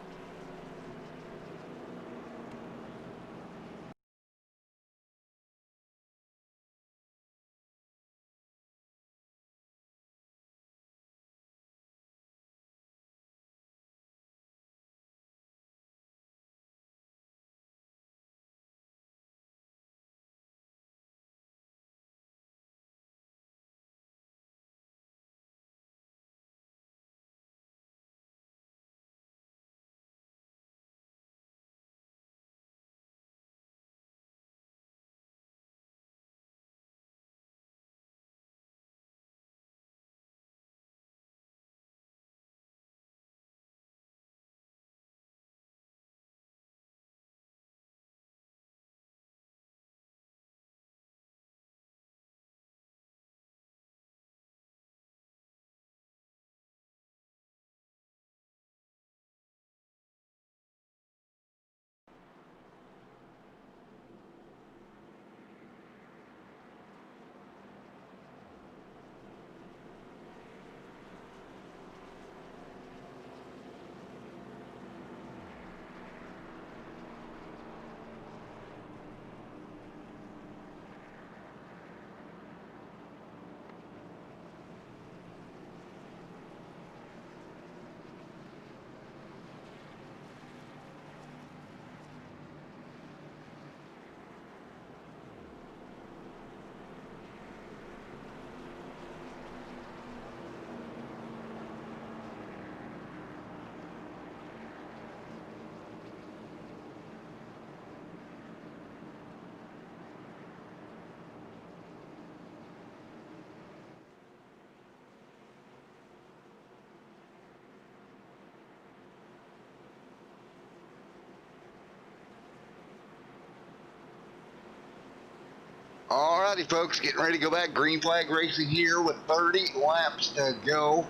Alrighty, folks, getting ready to go back. Green flag racing here with 30 laps to go.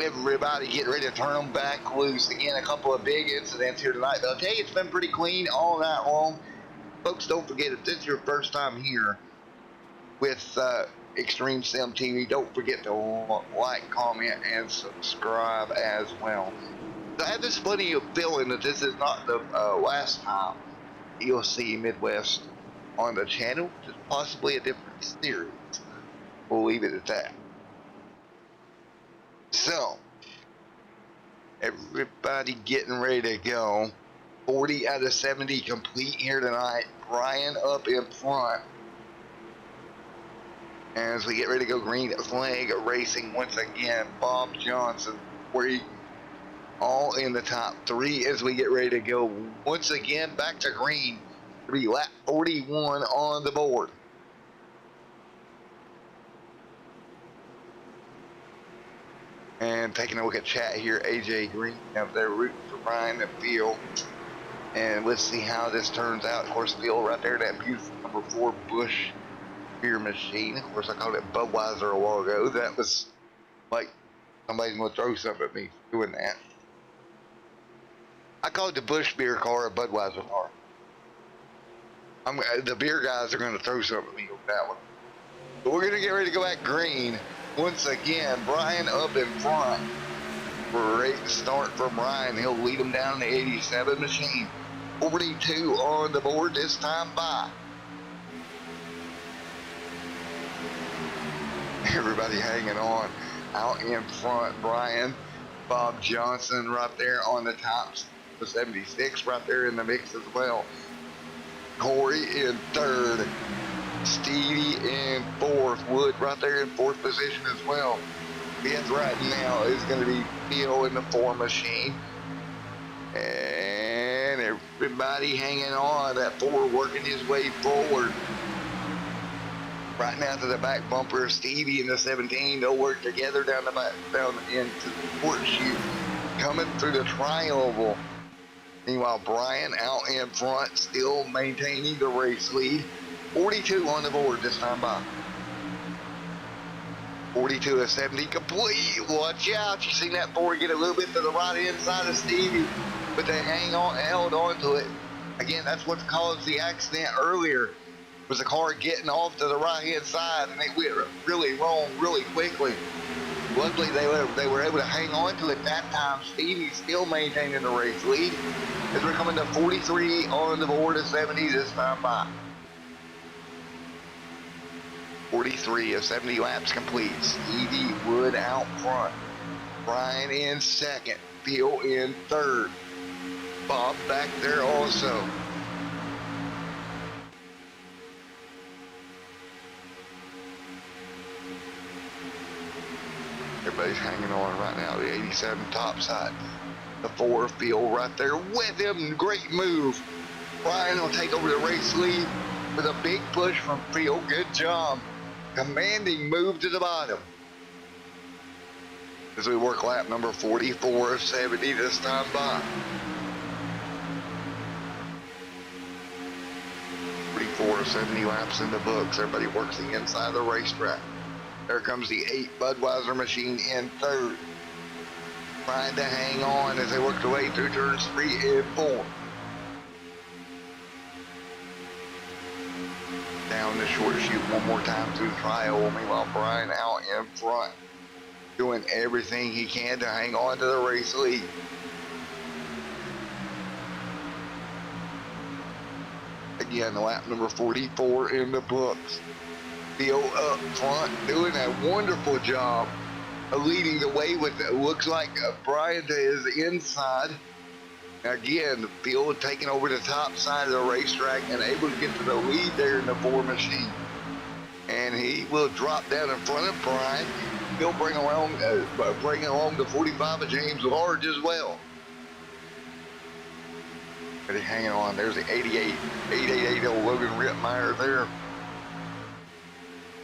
Everybody getting ready to turn them back loose. Again, a couple of big incidents here tonight. But I'll tell you, it's been pretty clean all night long. Folks, don't forget, if this is your first time here with Extreme Sim TV, don't forget to like, comment, and subscribe as well. I have this funny feeling that this is not the last time you'll see Midwest on the channel, just possibly a different series. We'll leave it at that. So, everybody getting ready to go. 40 out of 70 complete here tonight. Brian up in front. As we get ready to go green flag racing once again. Bob Johnson, all in the top 3 as we get ready to go once again back to green. Lap 41 on the board. And taking a look at chat here, AJ Green up there rooting for Brian and Field. And let's see how this turns out. Of course, Field right there, that beautiful number 4 Bush beer machine. Of course, I called it Budweiser a while ago. That was like somebody's gonna throw something at me doing that. I called the Bush beer car a Budweiser car. The beer guys are going to throw something at me with that one. But we're going to get ready to go back green. Once again, Brian up in front. Great start from Brian. He'll lead them down the 87 machine. 42 on the board this time by. Everybody hanging on. Out in front, Brian. Bob Johnson right there on the tops. The 76 right there in the mix as well. Corey in 3rd, Stevie in 4th, Wood right there in 4th position as well. 5th right now is going to be Phil in the 4 machine. And everybody hanging on. That 4 working his way forward. Right now to the back bumper, Stevie in the 17. They'll work together down into the port chute. Coming through the triangle. Meanwhile, Brian out in front, still maintaining the race lead. 42 on the board this time by. 42 of 70 complete. Watch out. You seen that board get a little bit to the right hand side of Stevie, but they held on to it. Again, that's what caused the accident earlier, was the car getting off to the right hand side, and they went really wrong really quickly. Luckily, they were able to hang on to it that time. Stevie's still maintaining the race lead as we're coming to 43 on the board of 70 this time by. 43 of 70 laps complete. Stevie Wood out front. Brian in second. Phil in third. Bob back there also. Everybody's hanging on right now. The 87 top side. The 4 Phil right there with him. Great move. Brian will take over the race lead with a big push from Phil. Good job. Commanding move to the bottom. As we work lap number 44 of 70 this time by. 44 of 70 laps in the books. Everybody works the inside of the racetrack. There comes the 8 Budweiser machine in third. Trying to hang on as they work their way through turns 3 and 4. Down the short chute one more time through the trial. Meanwhile, Brian out in front, doing everything he can to hang on to the race lead. Again, lap number 44 in the books. Phil up front, doing a wonderful job of leading the way with it. Looks like Brian to his inside. Again, Phil taking over the top side of the racetrack and able to get to the lead there in the 4 machine. And he will drop down in front of Brian. He'll bring along the 45 of James Large as well. But he's hanging on. There's the 888 of Logan Rittmeyer there.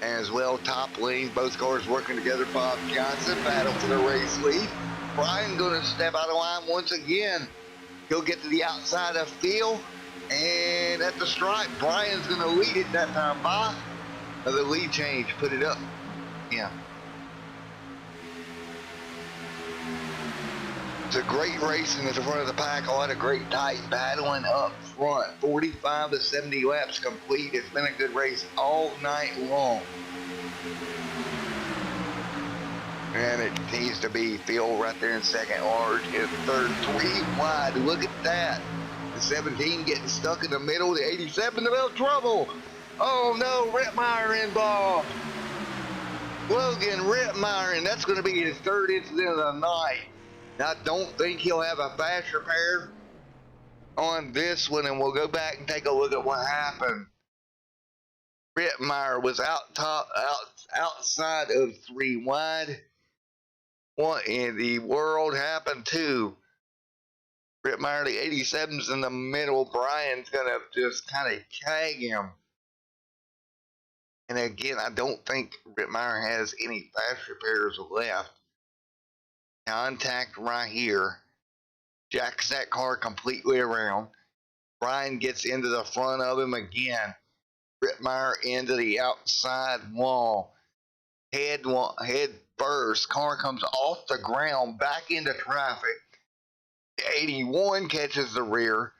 As well, top lane, both cars working together. Bob Johnson battle for the race lead. Brian going to step out of line once again. He'll get to the outside of Phil, and at the stripe, Brian's going to lead it that time by. The lead change, put it up. Yeah. It's a great racing at the front of the pack. A lot of great tight battling up front. 45 to 70 laps complete. It's been a good race all night long. And it continues to be Phil right there in second, Large in third, 3 wide. Look at that. The 17 getting stuck in the middle. The 87 about trouble. Oh no, Rittmeyer involved. Logan Rittmeyer, and that's going to be his 3rd incident of the night. I don't think he'll have a fast repair on this one, and we'll go back and take a look at what happened. Rittmeyer was outside of 3 wide. What in the world happened to Rittmeyer? The 87's in the middle. Brian's gonna just kind of tag him. And again, I don't think Rittmeyer has any fast repairs left. Contact right here. Jacks that car completely around. Brian gets into the front of him again. Rittmeyer into the outside wall. Head first. Car comes off the ground back into traffic. 81 catches the rear.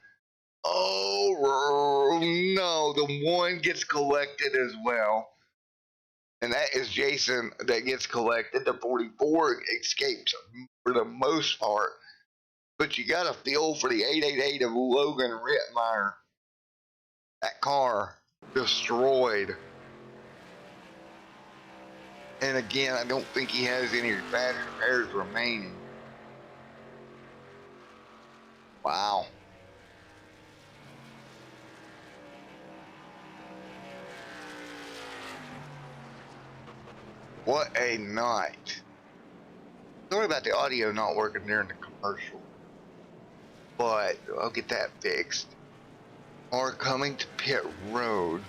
Oh no, the 1 gets collected as well. And that is Jason that gets collected. The 44 escapes for the most part. But you got to feel for the 888 of Logan Rittmeyer. That car destroyed. And again, I don't think he has any fast repairs remaining. Wow. What a night. Sorry about the audio not working during the commercial, but I'll get that fixed. Are coming to pit road.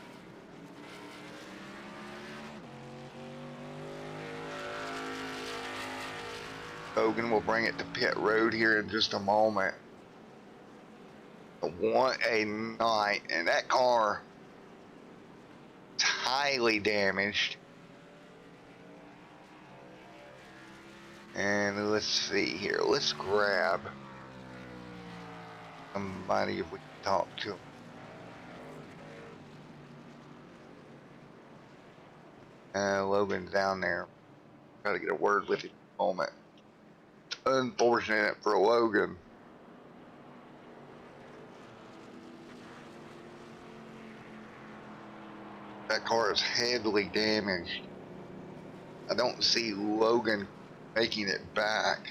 Logan will bring it to pit road here in just a moment. What a night. And that car is highly damaged. And let's see here. Let's grab somebody if we can talk to him. Logan's down there. Try to get a word with him in a moment. Unfortunate for Logan. That car is heavily damaged. I don't see Logan making it back.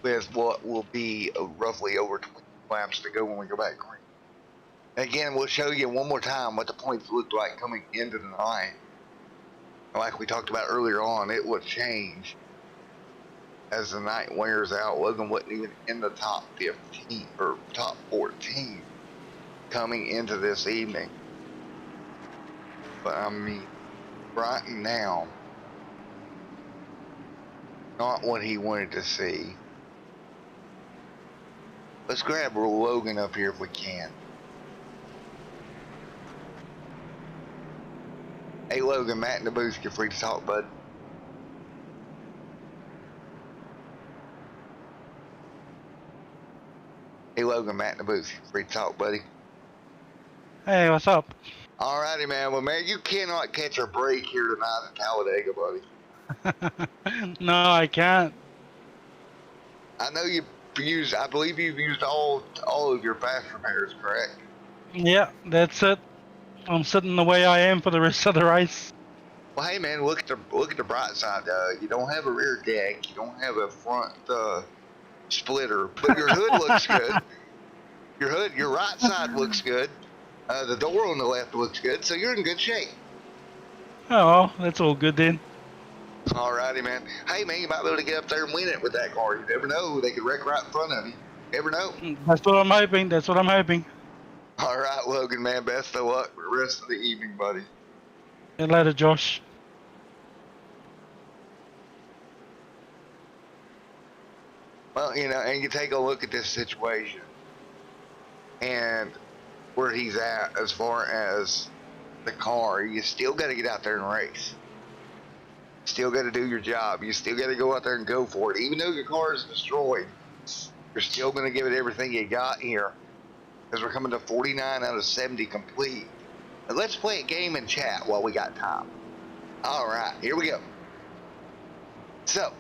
With what will be roughly over 20 laps to go when we go back green. Again, we'll show you one more time what the points looked like coming into the night. Like we talked about earlier on, it will change as the night wears out. Logan wasn't even in the top 15 or top 14 coming into this evening. But I mean, right now, not what he wanted to see. Let's grab Logan up here if we can. Hey Logan, Matt in the booth, you're free to talk, bud. Hey Logan, Matt in the booth, you're free to talk, buddy. Hey, what's up? Alrighty, man. Well, man, you cannot catch a break here tonight in Talladega, buddy. No, I can't. I know you used, I believe you've used all of your fast repairs, correct? Yeah, that's it. I'm sitting the way I am for the rest of the race. Well, hey, man, look at the bright side. You don't have a rear deck. You don't have a front splitter, but your hood looks good. Your right side looks good. The door on the left looks good, so you're in good shape. Oh, that's all good then. Alrighty, man. Hey, man, you might be able to get up there and win it with that car. You never know. They could wreck right in front of you. Never know. That's what I'm hoping. That's what I'm hoping. All right, Logan, man. Best of luck for the rest of the evening, buddy. See you later, Josh. Well, you know, and you take a look at this situation and where he's at as far as the car. You still got to get out there and race. Still got to do your job. You still got to go out there and go for it. Even though your car is destroyed, you're still going to give it everything you got here. Because we're coming to 49 out of 70 complete. Now let's play a game and chat while we got time. All right, here we go. So,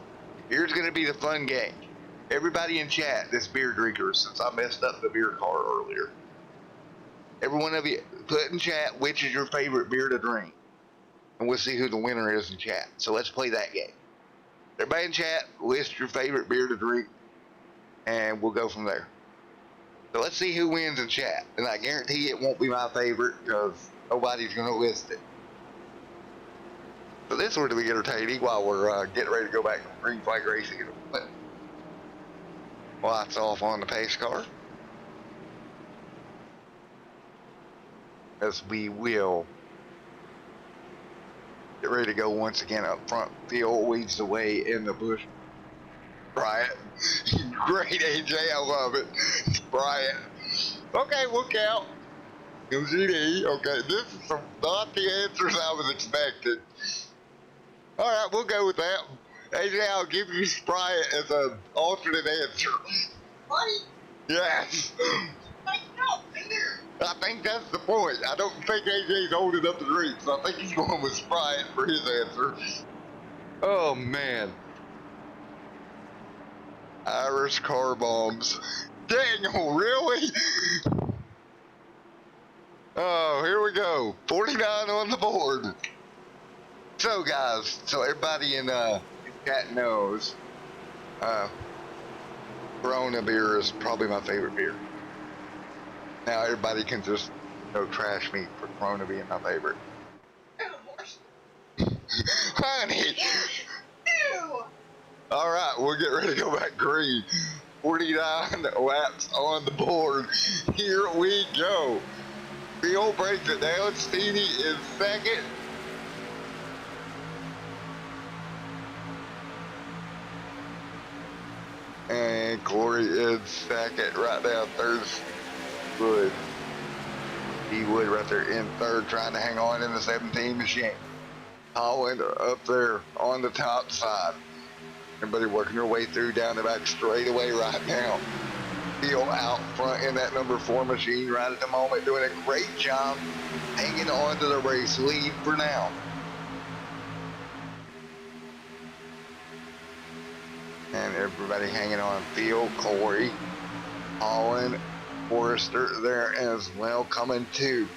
here's going to be the fun game. Everybody in chat, this beer drinker, since I messed up the beer car earlier. Every one of you, put in chat which is your favorite beer to drink. And we'll see who the winner is in chat. So let's play that game. Everybody in chat, list your favorite beer to drink. And we'll go from there. So let's see who wins in chat. And I guarantee it won't be my favorite because nobody's going to list it. So this will be entertaining while we're getting ready to go back to green flag racing. Lights off on the pace car. As we will get ready to go once again up front. Field weeds the way in the bush. Bryant. Great, AJ. I love it. Bryant. Okay, look out. MGD. Okay, this is not the answers I was expecting. All right, we'll go with that. AJ, I'll give you Bryant as an alternate answer. What? Yes. I think that's the point. I don't think AJ's old enough to drink, so I think he's going with Bryant for his answer. Oh, man. Irish car bombs. Daniel, really? Oh, here we go. 49 on the board. So, guys, so everybody in chat knows, Corona beer is probably my favorite beer. Now everybody can just trash me for Corona being my favorite. Honey. All right, we'll get ready to go back green. 49 laps on the board. Here we go. Field breaks it down. Stevie is second. And Corey is second right now. Third's Wood. D Wood right there in third, trying to hang on in the 17 machine. Holland up there on the top side. Everybody working their way through down the back straightaway right now. Feel out front in that number 4 machine right at the moment, doing a great job hanging on to the race lead for now. And everybody hanging on. Field, Corey, Holland, Forrester there as well, coming to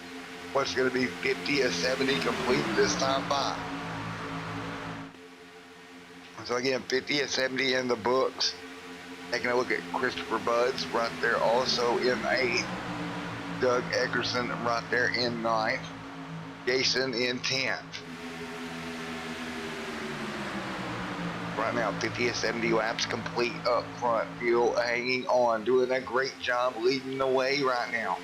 what's going to be 50 or 70 complete this time by. So again, 50 or 70 in the books. Taking a look at Christopher Buds right there also in 8th. Doug Eckerson right there in 9th. Jason in 10th. Right now, 50 or 70 laps complete up front. Field hanging on, doing a great job leading the way right now.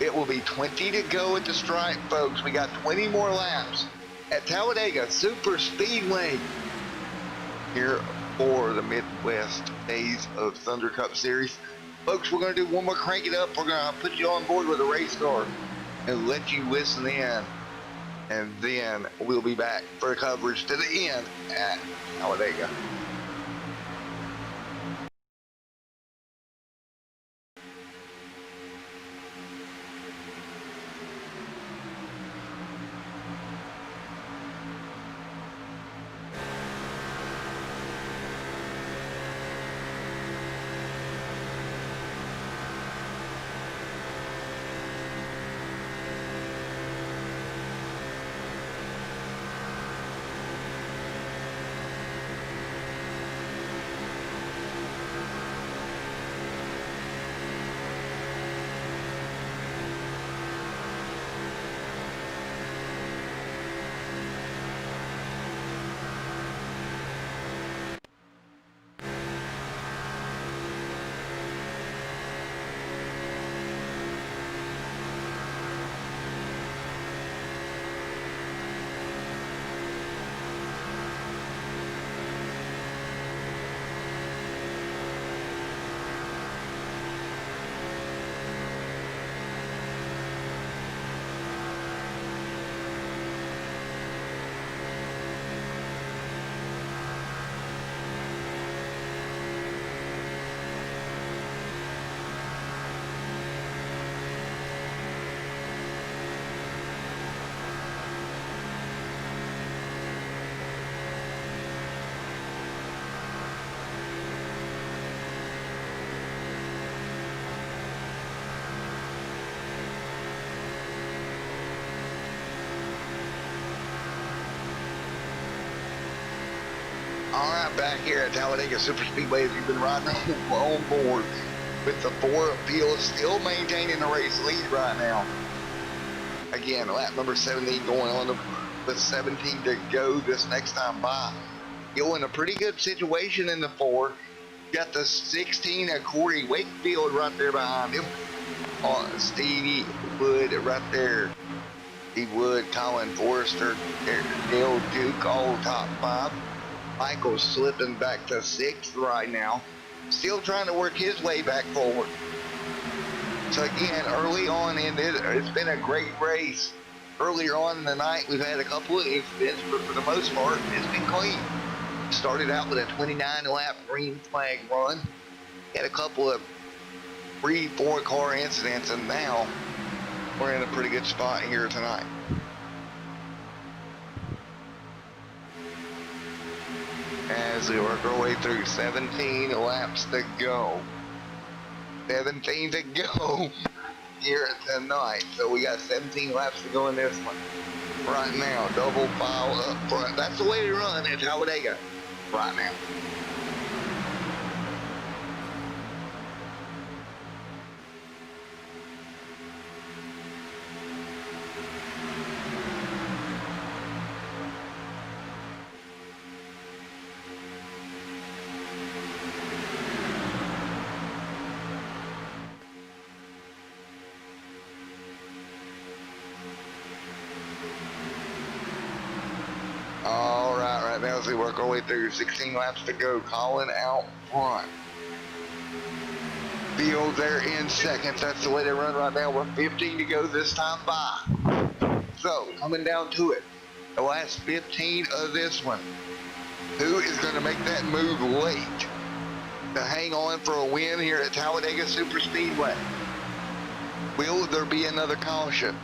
It will be 20 to go at the stripe, folks. We got 20 more laps at Talladega Super Speedway here for the Midwest Days of Thunder Cup Series. Folks, we're going to do one more crank it up. We're going to put you on board with a race car and let you listen in. And then we'll be back for coverage to the end at Talladega. All right, back here at Talladega Super Speedway, as you've been riding on board with the 4 field still maintaining the race lead right now. Again, lap number 17 going on with 17 to go this next time by. You're in a pretty good situation in the 4. Got the 16 of Corey Wakefield right there behind him. Stevie Wood right there. Steve Wood, Colin Forrester, Dale Duke, all top 5. Michael's slipping back to 6th right now. Still trying to work his way back forward. So again, early on in it, it's been a great race. Earlier on in the night, we've had a couple of incidents, but for the most part, it's been clean. Started out with a 29-lap green flag run. Had a couple of 3-4 car incidents, and now we're in a pretty good spot here tonight. As we work our way through 17 laps to go. 17 to go here tonight. So we got 17 laps to go in this one. Right now, double file up front. That's the way to run at Talladega right now. All right, right now as we work our way through 16 laps to go, Colin out front. Field there in second. That's the way they run right now. We're 15 to go this time by. So, coming down to it, the last 15 of this one. Who is going to make that move late to hang on for a win here at Talladega Super Speedway? Will there be another caution?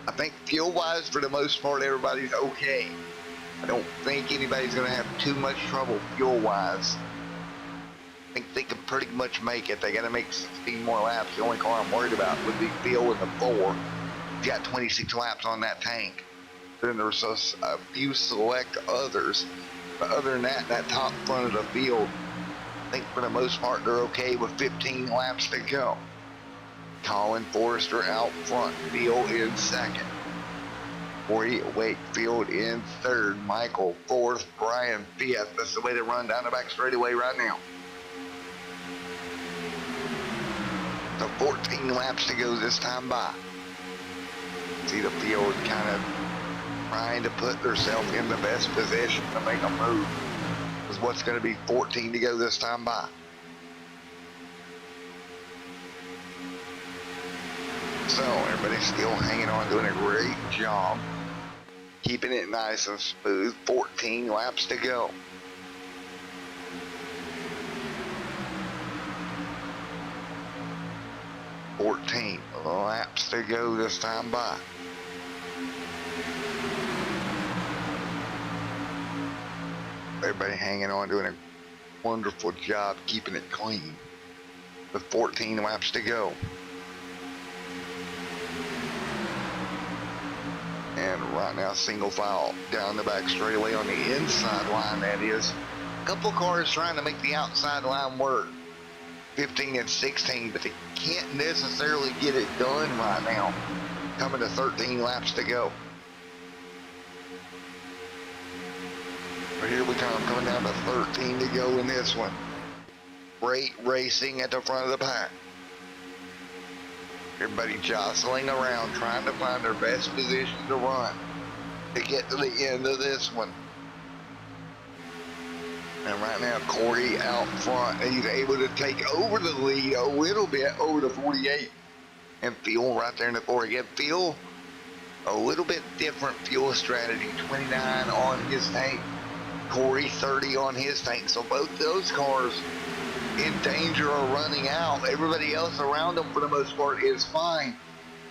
I think fuel-wise, for the most part, everybody's okay. I don't think anybody's going to have too much trouble fuel-wise. I think they can pretty much make it. They got to make 16 more laps. The only car I'm worried about would be Phil in the 4. He's got 26 laps on that tank. Then there's a few select others. But other than that, that top front of the field, I think for the most part, they're okay with 15 laps to go. Colin Forrester out front, Phil in second. Corey Wakefield in third, Michael fourth, Brian fifth. That's the way to run down the back straightaway right now. So 14 laps to go this time by. See the field kind of trying to put themselves in the best position to make a move. Is what's going to be 14 to go this time by. So everybody's still hanging on, doing a great job. Keeping it nice and smooth. 14 laps to go. Laps to go this time by. Everybody hanging on, doing a wonderful job keeping it clean. With 14 laps to go. And right now, single file down the back straightaway on the inside line, that is. A couple cars trying to make the outside line work. 15 and 16, but they can't necessarily get it done right now. Coming to 13 laps to go. But here we come, coming down to 13 to go in this one. Great racing at the front of the pack. Everybody jostling around, trying to find their best position to run to get to the end of this one. And right now, Corey out front. He's able to take over the lead a little bit over the 48. And Phil right there in the 4 again. Phil, a little bit different fuel strategy. 29 on his tank. Corey 30 on his tank. So both those cars in danger of running out. Everybody else around them for the most part is fine.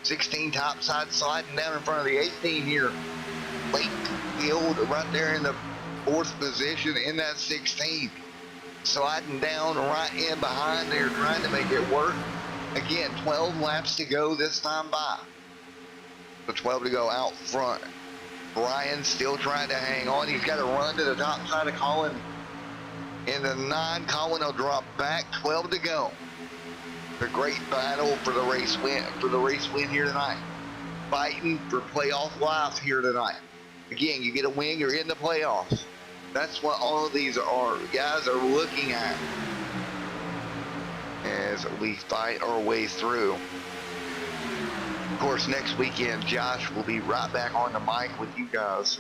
16 topside sliding down in front of the 18 here. Wakefield right there in the 4th position in that 16. Sliding down right in behind there, trying to make it work. Again, 12 laps to go this time by. So 12 to go out front. Brian still trying to hang on. He's got to run to the top side of Colin. In the 9, Colin will drop back. 12 to go. The great battle for the race win here tonight. Fighting for playoff life here tonight. Again, you get a win, you're in the playoffs. That's what all of these are. Guys are looking at as we fight our way through. Of course, next weekend, Josh will be right back on the mic with you guys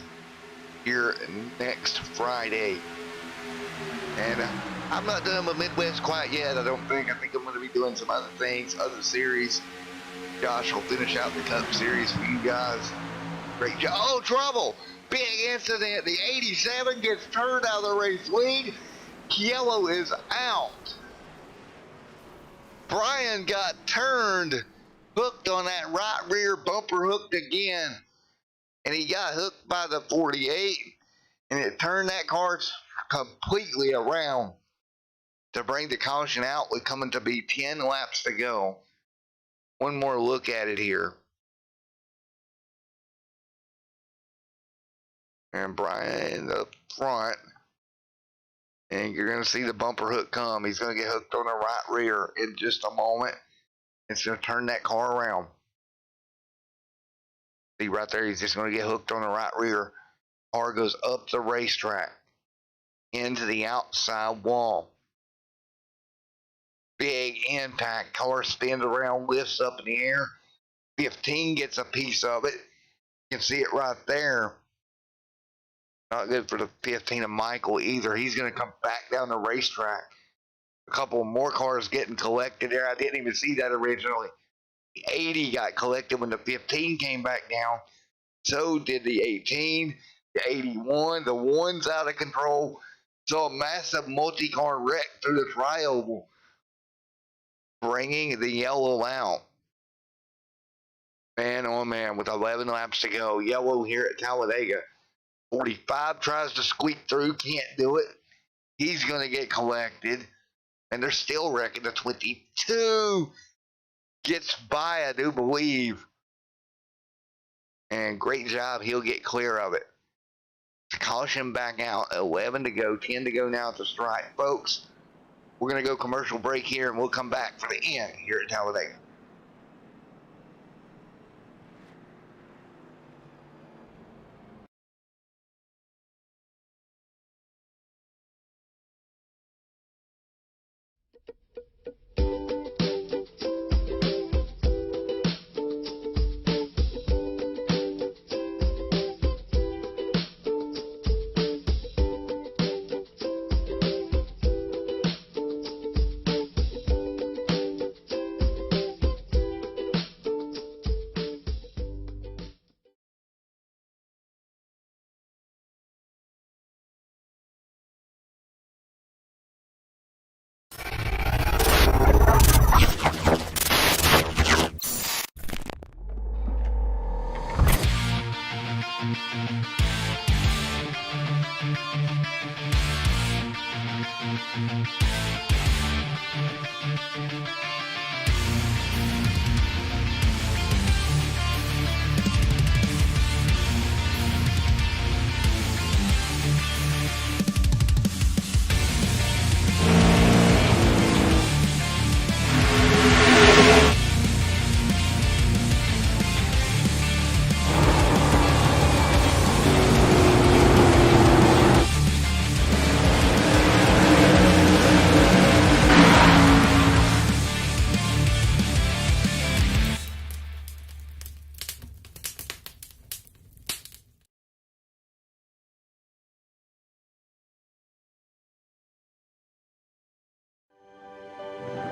here next Friday. And I'm not done with Midwest quite yet, I don't think. I think I'm going to be doing some other things, other series. Josh will finish out the Cup Series for you guys. Great job. Oh, trouble! Big incident. The 87 gets turned out of the race lead. Yellow is out. Brian got turned, hooked on that right rear bumper, hooked again. And he got hooked by the 48. And it turned that car completely around to bring the caution out with coming to be 10 laps to go. One more look at it here. And Brian in the front. And you're going to see the bumper hook come. He's going to get hooked on the right rear in just a moment. It's going to turn that car around. See right there, he's just going to get hooked on the right rear. Car goes up the racetrack into the outside wall. Big impact. Car spins around, lifts up in the air. 15 gets a piece of it. You can see it right there. Not good for the 15 of Michael either. He's going to come back down the racetrack. A couple more cars getting collected there. I didn't even see that originally. The 80 got collected when the 15 came back down. So did the 18, the 81. The one's out of control. Saw a massive multi-car wreck through the tri-oval, bringing the yellow out. Man, oh man, with 11 laps to go. Yellow here at Talladega. 45 tries to squeak through, can't do it. He's going to get collected. And they're still wrecking. The 22 gets by, I do believe. And great job. He'll get clear of it. Caution back out. 11 to go. 10 to go now at the stripe. Folks, we're going to go commercial break here, and we'll come back for the end here at Talladega.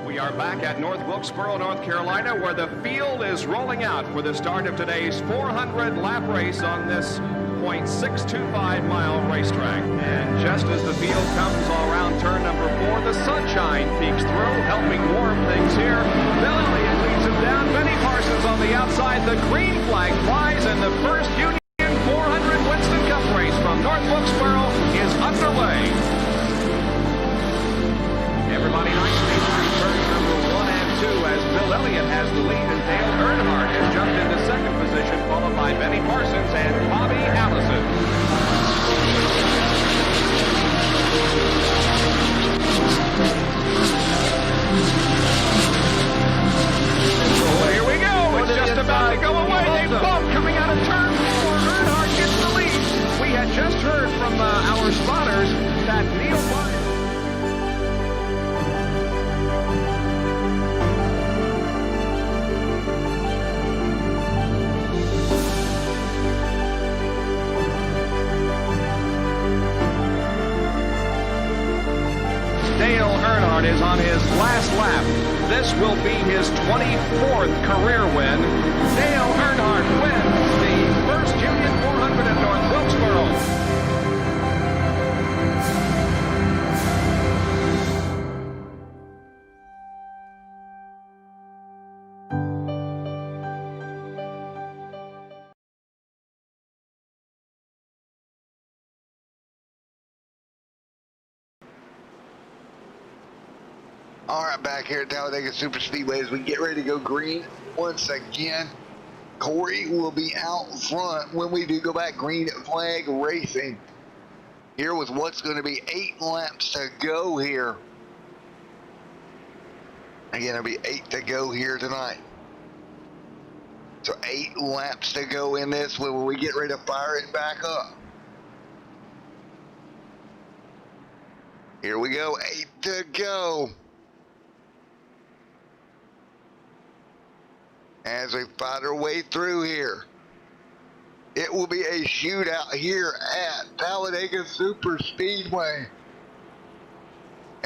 We are back at North Wilkesboro, North Carolina, where the field is rolling out for the start of today's 400-lap race on this .625-mile racetrack. And just as the field comes all around turn number 4, the sunshine peeks through, helping warm things here. Bill Elliott leads him down. Benny Parsons on the outside. The green flag flies, and the first Union 400 Winston Cup race from North Wilkesboro is underway. Everybody nicely through turns number 1 and 2 as Bill Elliott has the lead and Dale Earnhardt has jumped into second position, followed by Benny Parsons and Bobby Allison. So here we go. It's just about to go away. They bump coming out of turn 4. Earnhardt gets the lead. We had just heard from our spotters that Neil Martin. Dale Earnhardt is on his last lap. This will be his 24th career win. Dale Earnhardt wins the first Union 400 at North Wilkesboro. All right, back here at Talladega Super Speedway as we get ready to go green once again. Corey will be out front when we do go back green flag racing. Here with what's going to be 8 laps to go here. Again, it'll be 8 to go here tonight. So 8 laps to go in this when we get ready to fire it back up. Here we go, 8 to go. As we fight our way through here. It will be a shootout here at Talladega Super Speedway.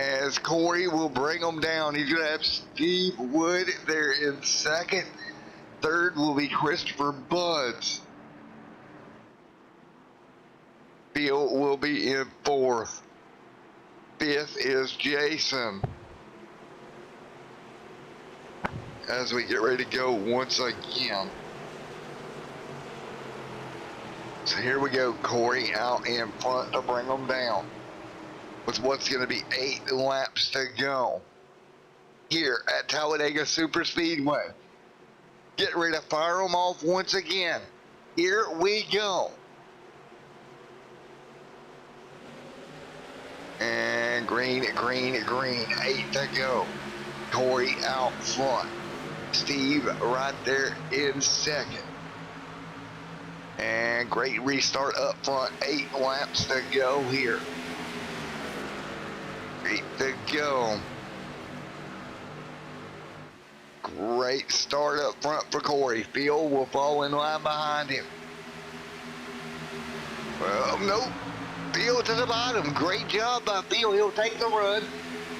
as Corey will bring them down. He's going to have Steve Wood there in second. Third will be Christopher Buds. Phil will be in fourth. Fifth is Jason. As we get ready to go once again. So here we go, Corey out in front to bring them down. With what's going to be 8 laps to go. Here at Talladega Super Speedway. Get ready to fire them off once again. Here we go. And green, green, green. 8 to go. Corey out front. Steve right there in second. And great restart up front. 8 laps to go here. 8 to go. Great start up front for Corey. Phil will fall in line behind him. Well, nope. Phil to the bottom. Great job by Phil. He'll take the run.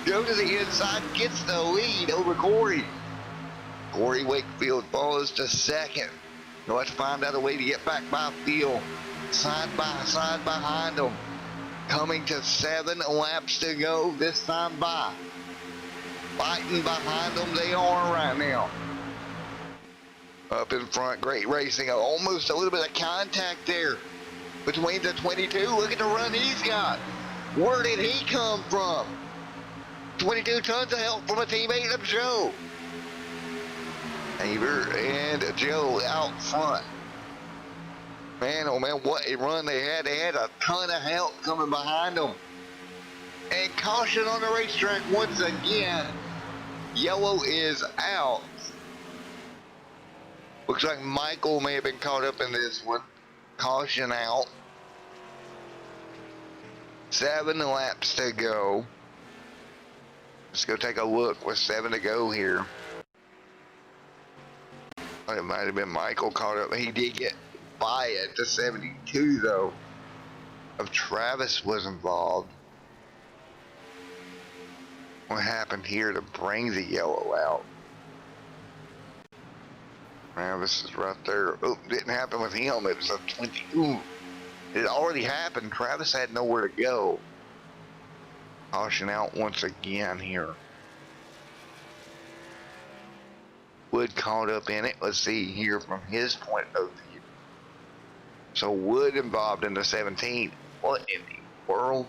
Go to the inside. Gets the lead over Corey. Corey Wakefield falls to second. Now let's find out a way to get back by Phil. Side by side behind him. Coming to 7 laps to go this time by. Fighting behind them they are right now. Up in front, great racing. Almost a little bit of contact there between the 22. Look at the run he's got. Where did he come from? 22 tons of help from a teammate of Joe. Aver and Joe out front. Man, oh man, what a run they had. They had a ton of help coming behind them. And caution on the racetrack once again. Yellow is out. Looks like Michael may have been caught up in this one. Caution out. 7 laps to go. Let's go take a look with 7 to go here. It might have been Michael caught up. He did get by it to 72 though. If Travis was involved. What happened here to bring the yellow out? Travis is right there. Oh, didn't happen with him. It was a 20. Ooh, it already happened. Travis had nowhere to go. Caution out once again here. Wood caught up in it. Let's see here from his point of view. So Wood involved in the 17. What in the world?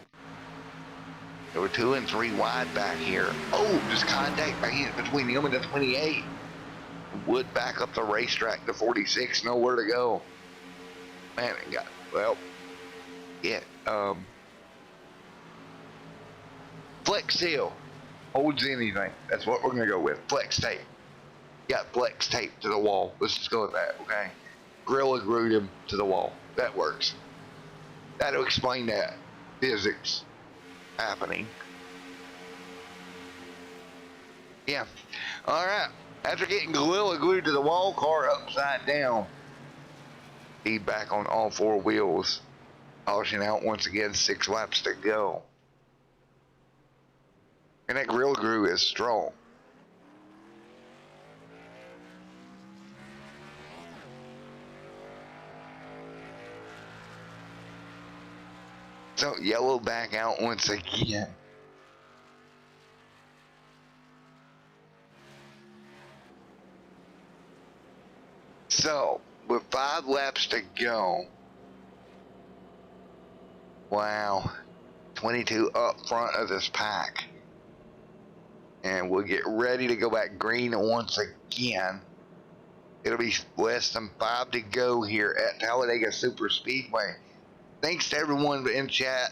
There were 2 and 3 wide back here. Oh, just contact between him and the 28. Wood back up the racetrack to 46. Nowhere to go. Man, it got, well, yeah. Flex seal holds anything. That's what we're going to go with. Flex tape. Got flex tape to the wall. Let's just go with that, okay? Gorilla glued him to the wall. That works. That'll explain that. Physics happening. Yeah. Alright. After getting Gorilla glued to the wall, car upside down. Feedback on all 4 wheels. Polishing out once again, 6 laps to go. And that Gorilla glue is strong. So yellow back out once again. So with 5 laps to go. Wow. 22 up front of this pack. And we'll get ready to go back green once again. It'll be less than 5 to go here at Talladega Super Speedway. Thanks to everyone in chat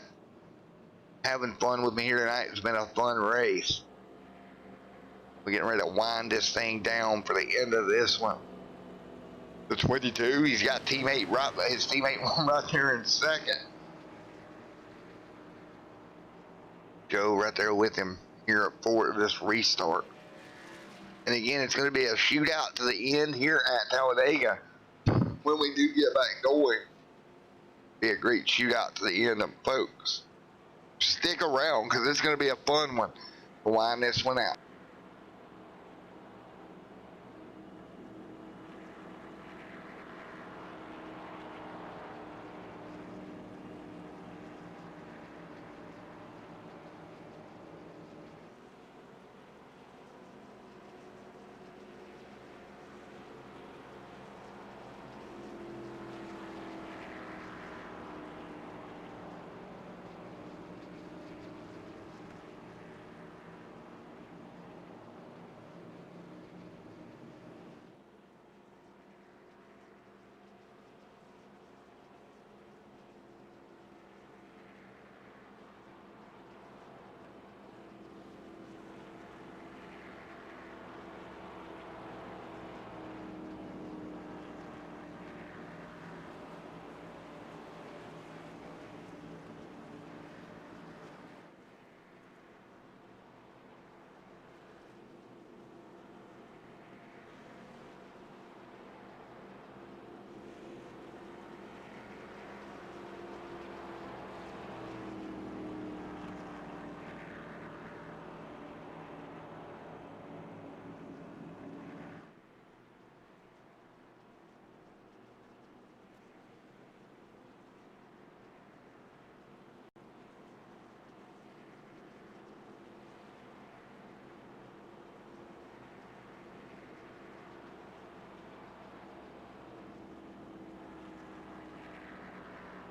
having fun with me here tonight. It's been a fun race. We're getting ready to wind this thing down for the end of this one. The 22, he's got his teammate right there in second. Joe right there with him here for this restart. And again, it's going to be a shootout to the end here at Talladega. When we do get back going, be a great shootout to the end of folks. stick around because it's going to be a fun one to wind this one out.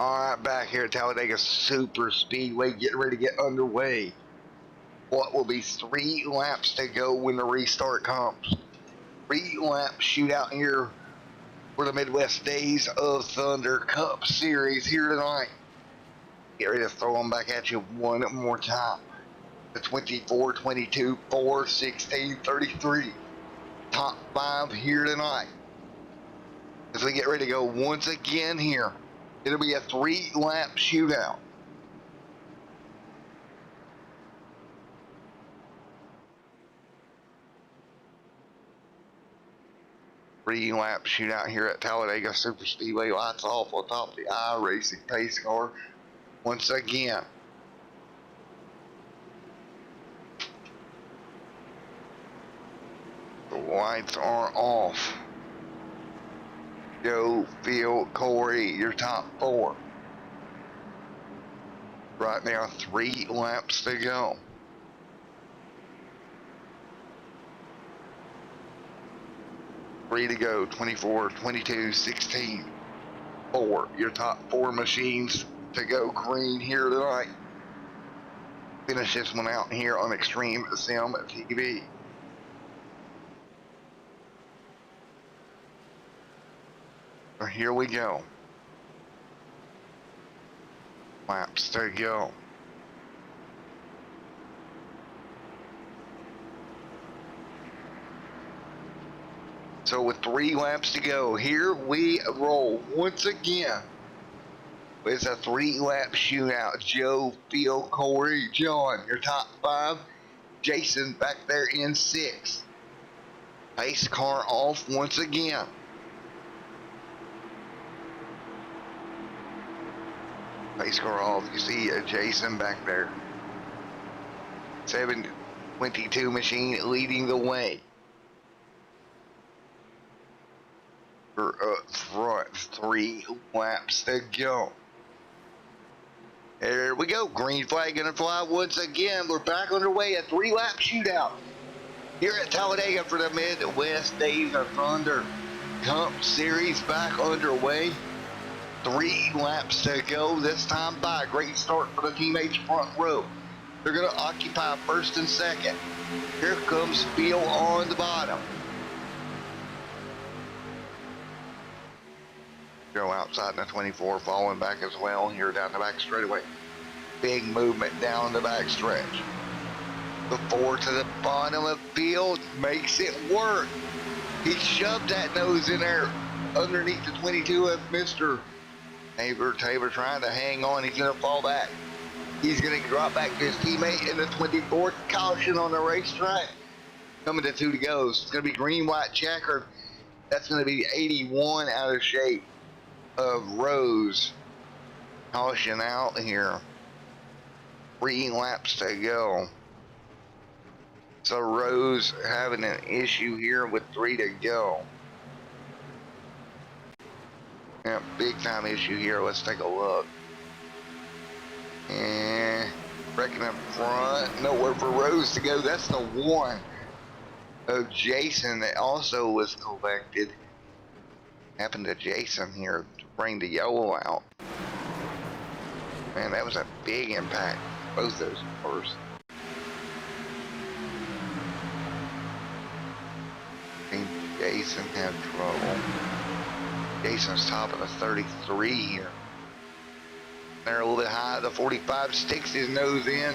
All right, back here at Talladega Super Speedway, getting ready to get underway. What will be 3 laps to go when the restart comes? 3-lap shootout here for the Midwest Days of Thunder Cup Series here tonight. Get ready to throw them back at you one more time. The 24, 22, 4, 16, 33. Top 5 here tonight. As we get ready to go once again here. It'll be a 3-lap shootout. Three-lap shootout here at Talladega Super Speedway. Lights off on top of the iRacing pace car once again. The lights are off. Joe, Phil, Corey, your top 4. Right now, 3 laps to go. Three to go, 24, 22, 16, 4. Your top 4 machines to go green here tonight. Finish this one out here on Extreme Sim TV. Here we go. Laps to go. So with 3 laps to go, here we roll once again. It's a 3-lap shootout. Joe, Phil, Corey, John, your top 5. Jason back there in 6. Pace car off once again. Pace car off. You see Jason back there. 722 machine leading the way. We're up front. 3 laps to go. There we go. Green flag gonna fly once again. We're back underway. A 3-lap shootout here at Talladega for the Midwest Days of Thunder Cup Series back underway. 3 laps to go this time by. Great start for the teammates front row. They're going to occupy first and second. Here comes Phil on the bottom. Go outside in the 24, falling back as well here down the back straightaway. Big movement down the back stretch. The 4 to the bottom of field makes it work. He shoved that nose in there underneath the 22 of Mr. Tabor trying to hang on. He's going to fall back. He's going to drop back to his teammate in the 24th. Caution on the racetrack. Coming to 2 to go. It's going to be green, white, checker. That's going to be 81 out of shape of Rose. Caution out here. 3 laps to go. So Rose having an issue here with 3 to go. Yeah, big time issue here. Let's take a look. And wrecking up front. Nowhere for Rose to go. That's the one of Jason that also was collected. Happened to Jason here to bring the yellow out. Man, that was a big impact. Both those cars. I think Jason had trouble. Jason's top of the 33 here. They're a little bit high. The 45 sticks his nose in,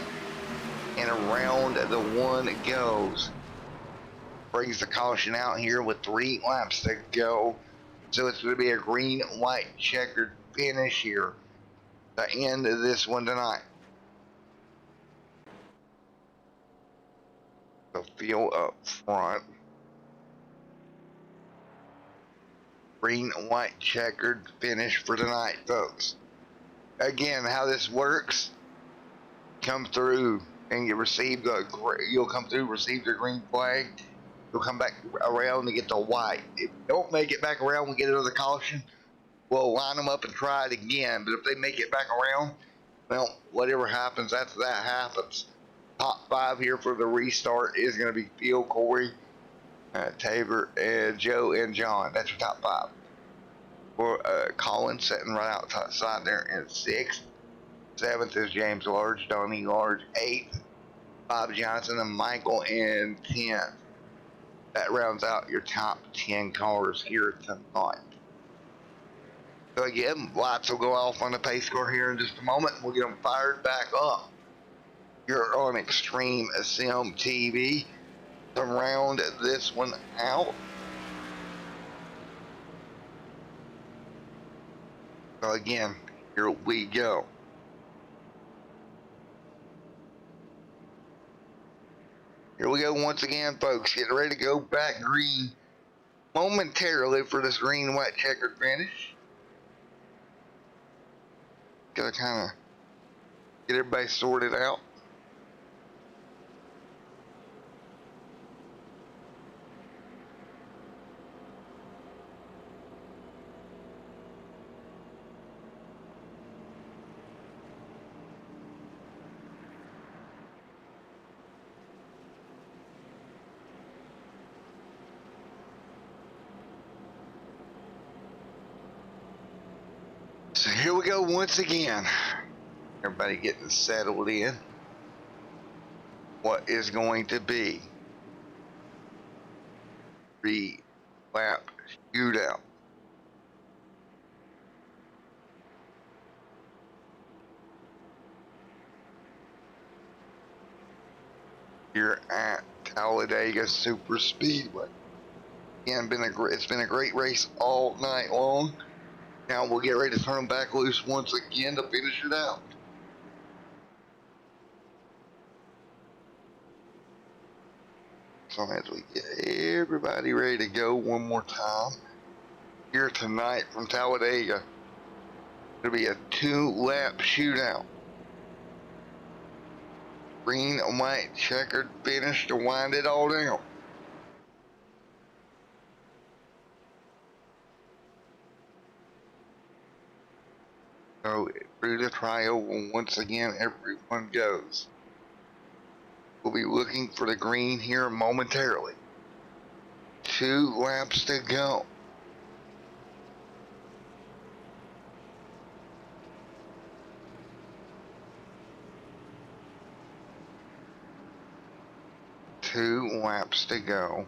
and around the 1 goes. Brings the caution out here with 3 laps to go. So it's going to be a green, white, checkered finish here. The end of this one tonight. The field up front. Green, white, checkered finish for tonight, folks. Again, how this works: come through and you receive you'll come through, receive the green flag. You'll come back around to get the white. If you don't make it back around, we get another caution. We'll line them up and try it again. But if they make it back around, well, whatever happens after that happens. Top 5 here for the restart is going to be Phil, Corey, Tabor, and Joe, and John. That's your top 5. For Colin sitting right outside there in 6th. 7th is James Large, Donnie Large, 8th, Bob Johnson, and Michael in 10th. That rounds out your top 10 cars here tonight. So again, lights will go off on the pace car here in just a moment. We'll get them fired back up. You're on Extreme Sim TV to round this one out. So again, here we go. Here we go once again, folks. Getting ready to go back green momentarily for this green, white, checkered finish. Gotta kind of get everybody sorted out. So here we go once again. Everybody getting settled in. What is going to be 3-lap shootout. Here at Talladega Super Speedway. Again, it's been a great race all night long. Now we'll get ready to turn them back loose once again to finish it out. So as we get everybody ready to go one more time here tonight from Talladega, it'll be a 2-lap shootout. Green and white checkered finish to wind it all down. So through the trioval once again, everyone goes. We'll be looking for the green here momentarily. 2 laps to go. Two laps to go.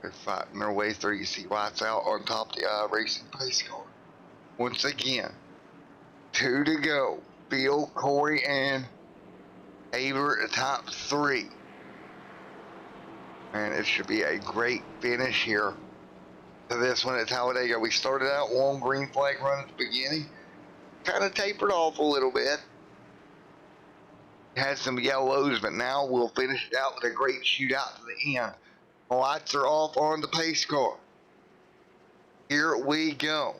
They're fighting their way through. You see lights out on top of the racing pace car. Once again, 2 to go. Bill, Corey, and Aver at top 3. And it should be a great finish here to this one at Talladega. We started out long green flag run at the beginning. Kind of tapered off a little bit. Had some yellows, but now we'll finish it out with a great shootout to the end. The lights are off on the pace car. Here we go.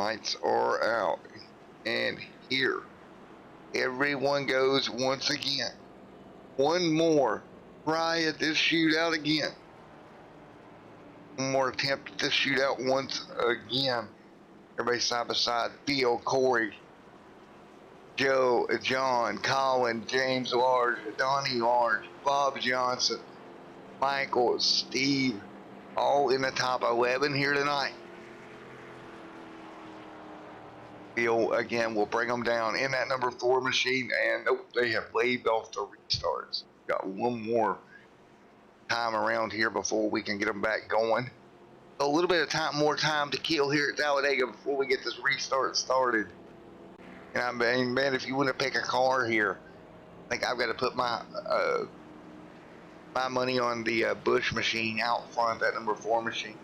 Lights are out. And here, everyone goes once again. One more try at this shootout again. One more attempt at this shootout once again. Everybody side by side. Phil, Corey, Joe, John, Colin, James Large, Donnie Large, Bob Johnson, Michael, Steve, all in the top 11 here tonight. Phil again will bring them down in that number 4 machine, and nope, they have waved off the restarts. Got one more time around here before we can get them back going. A little bit of time, more time to kill here at Talladega before we get this restart started. And I mean, man, if you want to pick a car here, I think I've got to put my my money on the Bush machine out front, that number 4 machine.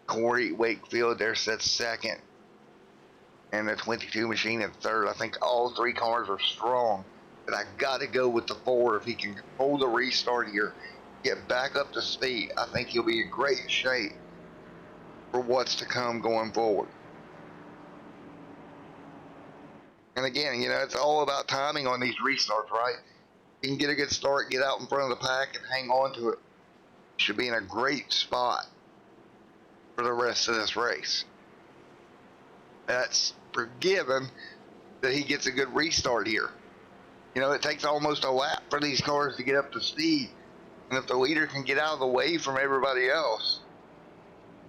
Corey Wakefield there sets second, and the 22 machine at third. I think all 3 cars are strong, but I got to go with the 4 if he can hold the restart here, get back up to speed. I think he'll be in great shape for what's to come going forward. And again, you know, it's all about timing on these restarts, right? You can get a good start, get out in front of the pack, and hang on to it. Should be in a great spot for the rest of this race. That's forgiven that he gets a good restart here. You know, it takes almost a lap for these cars to get up to speed. And if the leader can get out of the way from everybody else,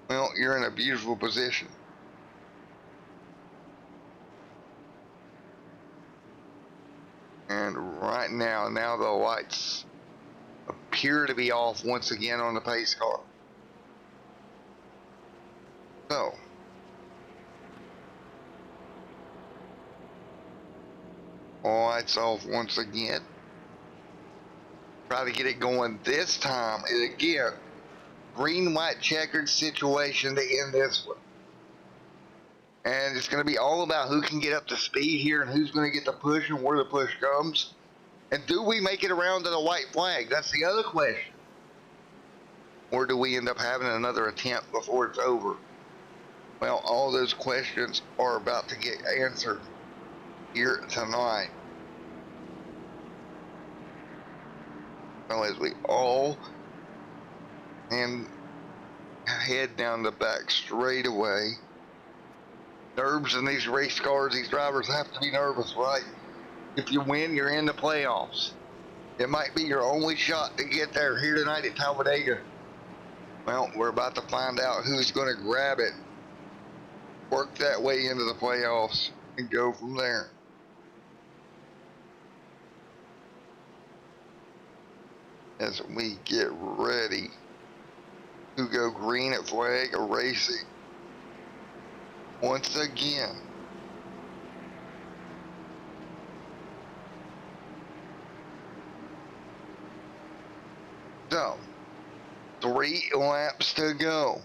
well, you're in a beautiful position. And right now the lights appear to be off once again on the pace car. So, lights off once again. Try to get it going this time. And again, green, white, checkered situation to end this one. And it's going to be all about who can get up to speed here and who's going to get the push and where the push comes. And do we make it around to the white flag? That's the other question. Or do we end up having another attempt before it's over? Well, all those questions are about to get answered here tonight. So as we all head down the back straightaway. Nerves in these race cars, these drivers have to be nervous, right? If you win, you're in the playoffs. It might be your only shot to get there here tonight at Talladega. Well, we're about to find out who's going to grab it, work that way into the playoffs, and go from there. As we get ready to go green at flag racing once again. So, 3 laps to go.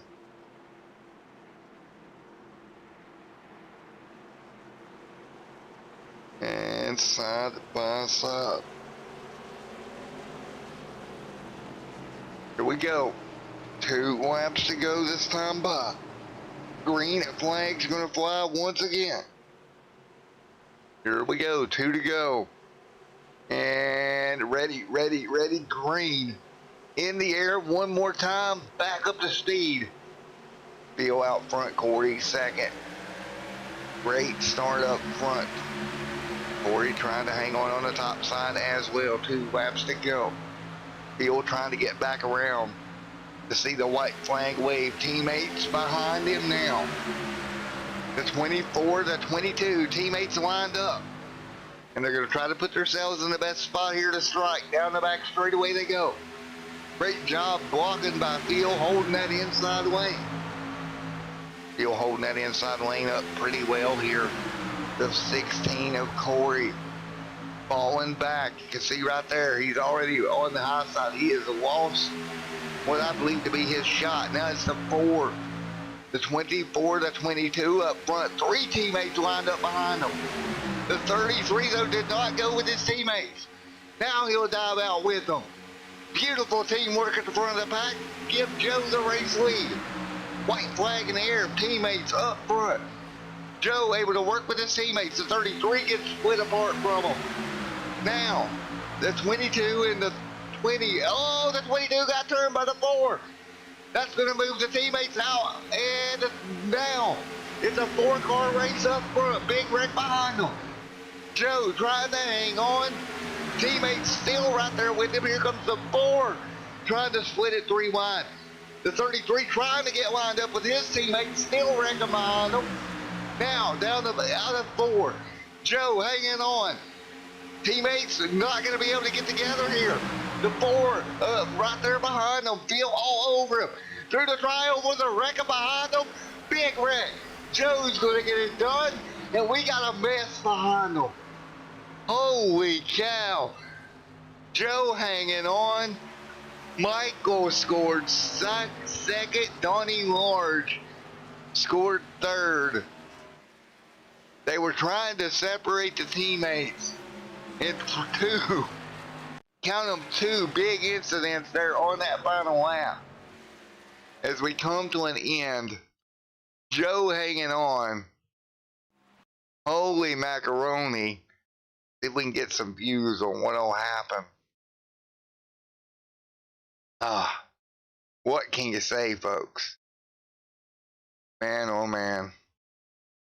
And side by side. Here we go. 2 laps to go this time by. Green flag's gonna fly once again. Here we go, 2 to go. And ready, green. In the air one more time, back up to speed. Phil out front, Corey second. Great start up front. Corey trying to hang on the top side as well, 2 laps to go. Phil trying to get back around to see the white flag wave. Teammates behind him now. The 24, the 22, teammates lined up. And they're going to try to put themselves in the best spot here to strike. Down the back straightaway they go. Great job blocking by Phil, holding that inside lane. Phil holding that inside lane up pretty well here. The 16 of Corey falling back. You can see right there, he's already on the high side. He has lost what I believe to be his shot. Now it's the 4, the 24, the 22 up front. 3 teammates lined up behind him. The 33, though, did not go with his teammates. Now he'll dive out with them. Beautiful teamwork at the front of the pack. Give Joe the race lead. White flag in the air, teammates up front. Joe able to work with his teammates. The 33 gets split apart from him. Now, the 22 and the 20. Oh, the 22 got turned by the 4. That's going to move the teammates out. And now, it's a 4-car race up front. Big wreck behind them. Joe trying to hang on. Teammates still right there with him. Here comes the 4. Trying to split it 3 wide. The 33 trying to get lined up with his teammates. Still wrecking behind them. Now, down to out of 4. Joe hanging on. Teammates not going to be able to get together here. The 4 right there behind them. Feel all over him. Through the trial with a wrecker behind them. Big wreck. Joe's going to get it done. And we got a mess behind them. Holy cow. Joe hanging on. Michael scored second. Donnie Large scored third. They were trying to separate the teammates into 2. Count them, 2 big incidents there on that final lap. As we come to an end, Joe hanging on. Holy macaroni. See if we can get some views on what'll happen. What can you say, folks? Man, oh man.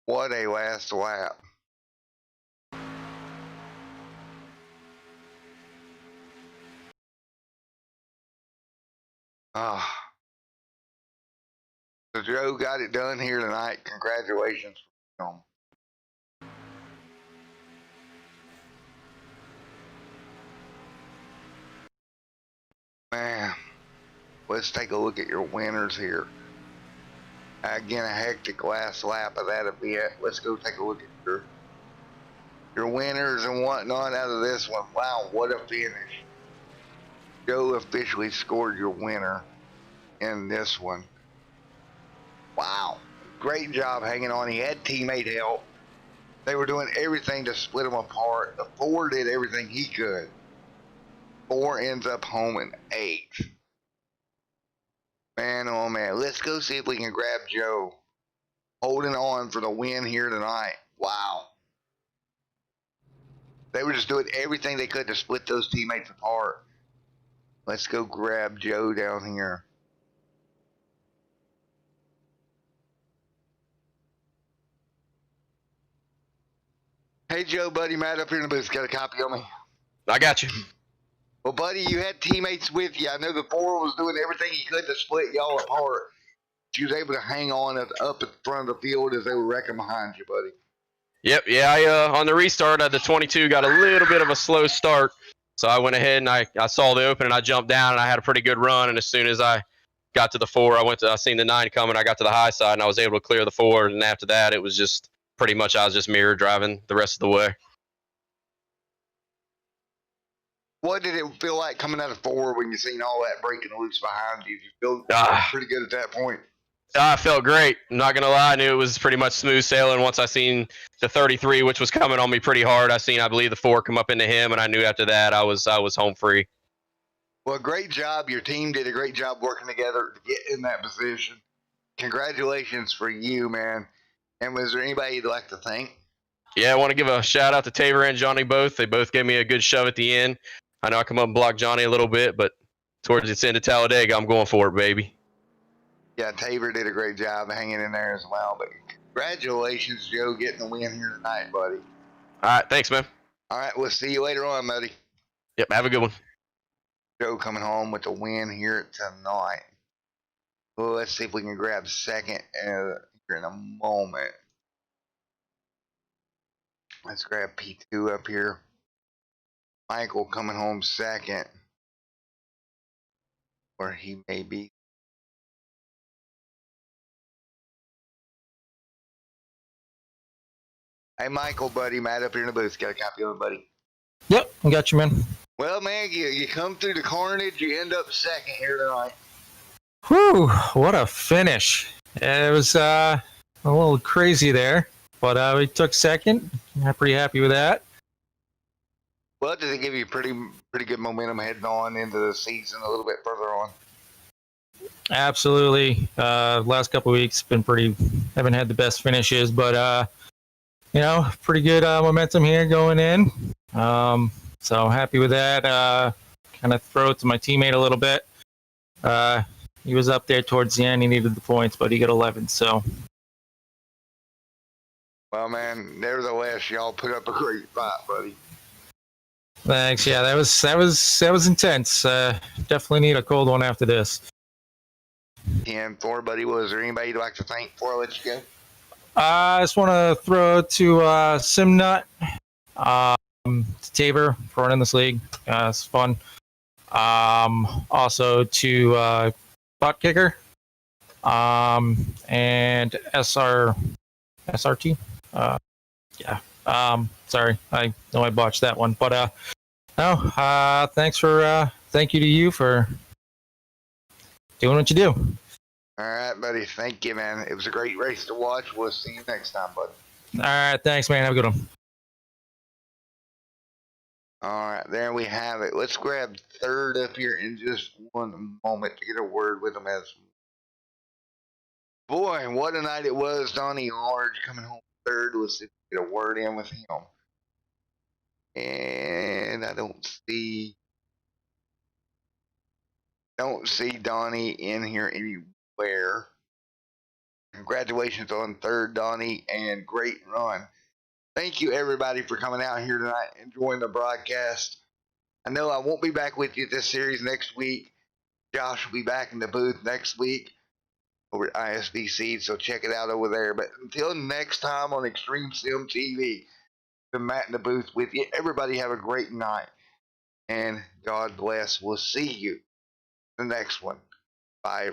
What a last lap. So Joe got it done here tonight. Congratulations for him. Man, let's take a look at your winners here. Again, a hectic last lap of that event. Let's go take a look at your winners and whatnot out of this one. Wow, what a finish. Joe officially scored your winner in this one. Wow, great job hanging on. He had teammate help. They were doing everything to split him apart. The 4 did everything he could. 4 ends up home in 8th. Man, oh man. Let's go see if we can grab Joe. Holding on for the win here tonight. Wow. They were just doing everything they could to split those teammates apart. Let's go grab Joe down here. Hey Joe, buddy, Matt up here in the booth. Got a copy on me? I got you. Well, buddy, you had teammates with you. I know the 4 was doing everything he could to split y'all apart. She was able to hang on up in front of the field as they were wrecking behind you, buddy. Yep, yeah, I on the restart, the 22 got a little bit of a slow start. So I went ahead and I saw the open and I jumped down and I had a pretty good run. And as soon as I got to the 4, I seen the 9 coming. I got to the high side and I was able to clear the 4. And after that, it was just pretty much I was just mirror driving the rest of the way. What did it feel like coming out of 4 when you seen all that breaking loose behind you? You feel pretty good at that point? I felt great. I'm not going to lie. I knew it was pretty much smooth sailing once I seen the 33, which was coming on me pretty hard. I believe, the 4 come up into him, and I knew after that I was home free. Well, great job. Your team did a great job working together to get in that position. Congratulations for you, man. And was there anybody you'd like to thank? Yeah, I want to give a shout out to Taver and Johnny both. They both gave me a good shove at the end. I know I come up and block Johnny a little bit, but towards its end of Talladega, I'm going for it, baby. Yeah, Taver did a great job hanging in there as well. But congratulations, Joe, getting the win here tonight, buddy. All right, thanks, man. All right, we'll see you later on, buddy. Yep, have a good one. Joe coming home with the win here tonight. Well, let's see if we can grab second here in a moment. Let's grab P2 up here. Michael coming home second. Where he may be. Hey, Michael, buddy. Matt up here in the booth. Got a copy of it, buddy? Yep, I got you, man. Well, man, you come through the carnage. You end up second here tonight. Whew, what a finish. It was a little crazy there, but we took second. I'm pretty happy with that. Well, does it give you pretty good momentum heading on into the season a little bit further on? Absolutely. Last couple of weeks been haven't had the best finishes, but pretty good momentum here going in. So happy with that. Kind of throw it to my teammate a little bit. He was up there towards the end. He needed the points, but he got 11. So. Well, man, nevertheless, y'all put up a great fight, buddy. Thanks. Yeah, that was intense. Definitely need a cold one after this. And Thor, buddy, was there anybody you'd like to thank before I let you go? I just want to throw to Simnut, to Tabor for running this league. It's fun. Also to Butt Kicker, and SRT. Yeah. Sorry, I know I botched that one, but thank you to you for doing what you do. All right, buddy. Thank you, man. It was a great race to watch. We'll see you next time, bud. All right, thanks, man. Have a good one. All right, there we have it. Let's grab third up here in just one moment to get a word with him. As boy, what a night it was. Donnie Large coming home third. Let's get a word in with him. And I don't see Donnie in here anywhere. Congratulations on third, Donnie, and great run. Thank you, everybody, for coming out here tonight and enjoying the broadcast. I know I won't be back with you this series next week. Josh will be back in the booth next week over at ISBC, so check it out over there. But until next time on Extreme Sim TV, been Matt in the booth with you. Everybody have a great night, and God bless. We'll see you the next one. Bye.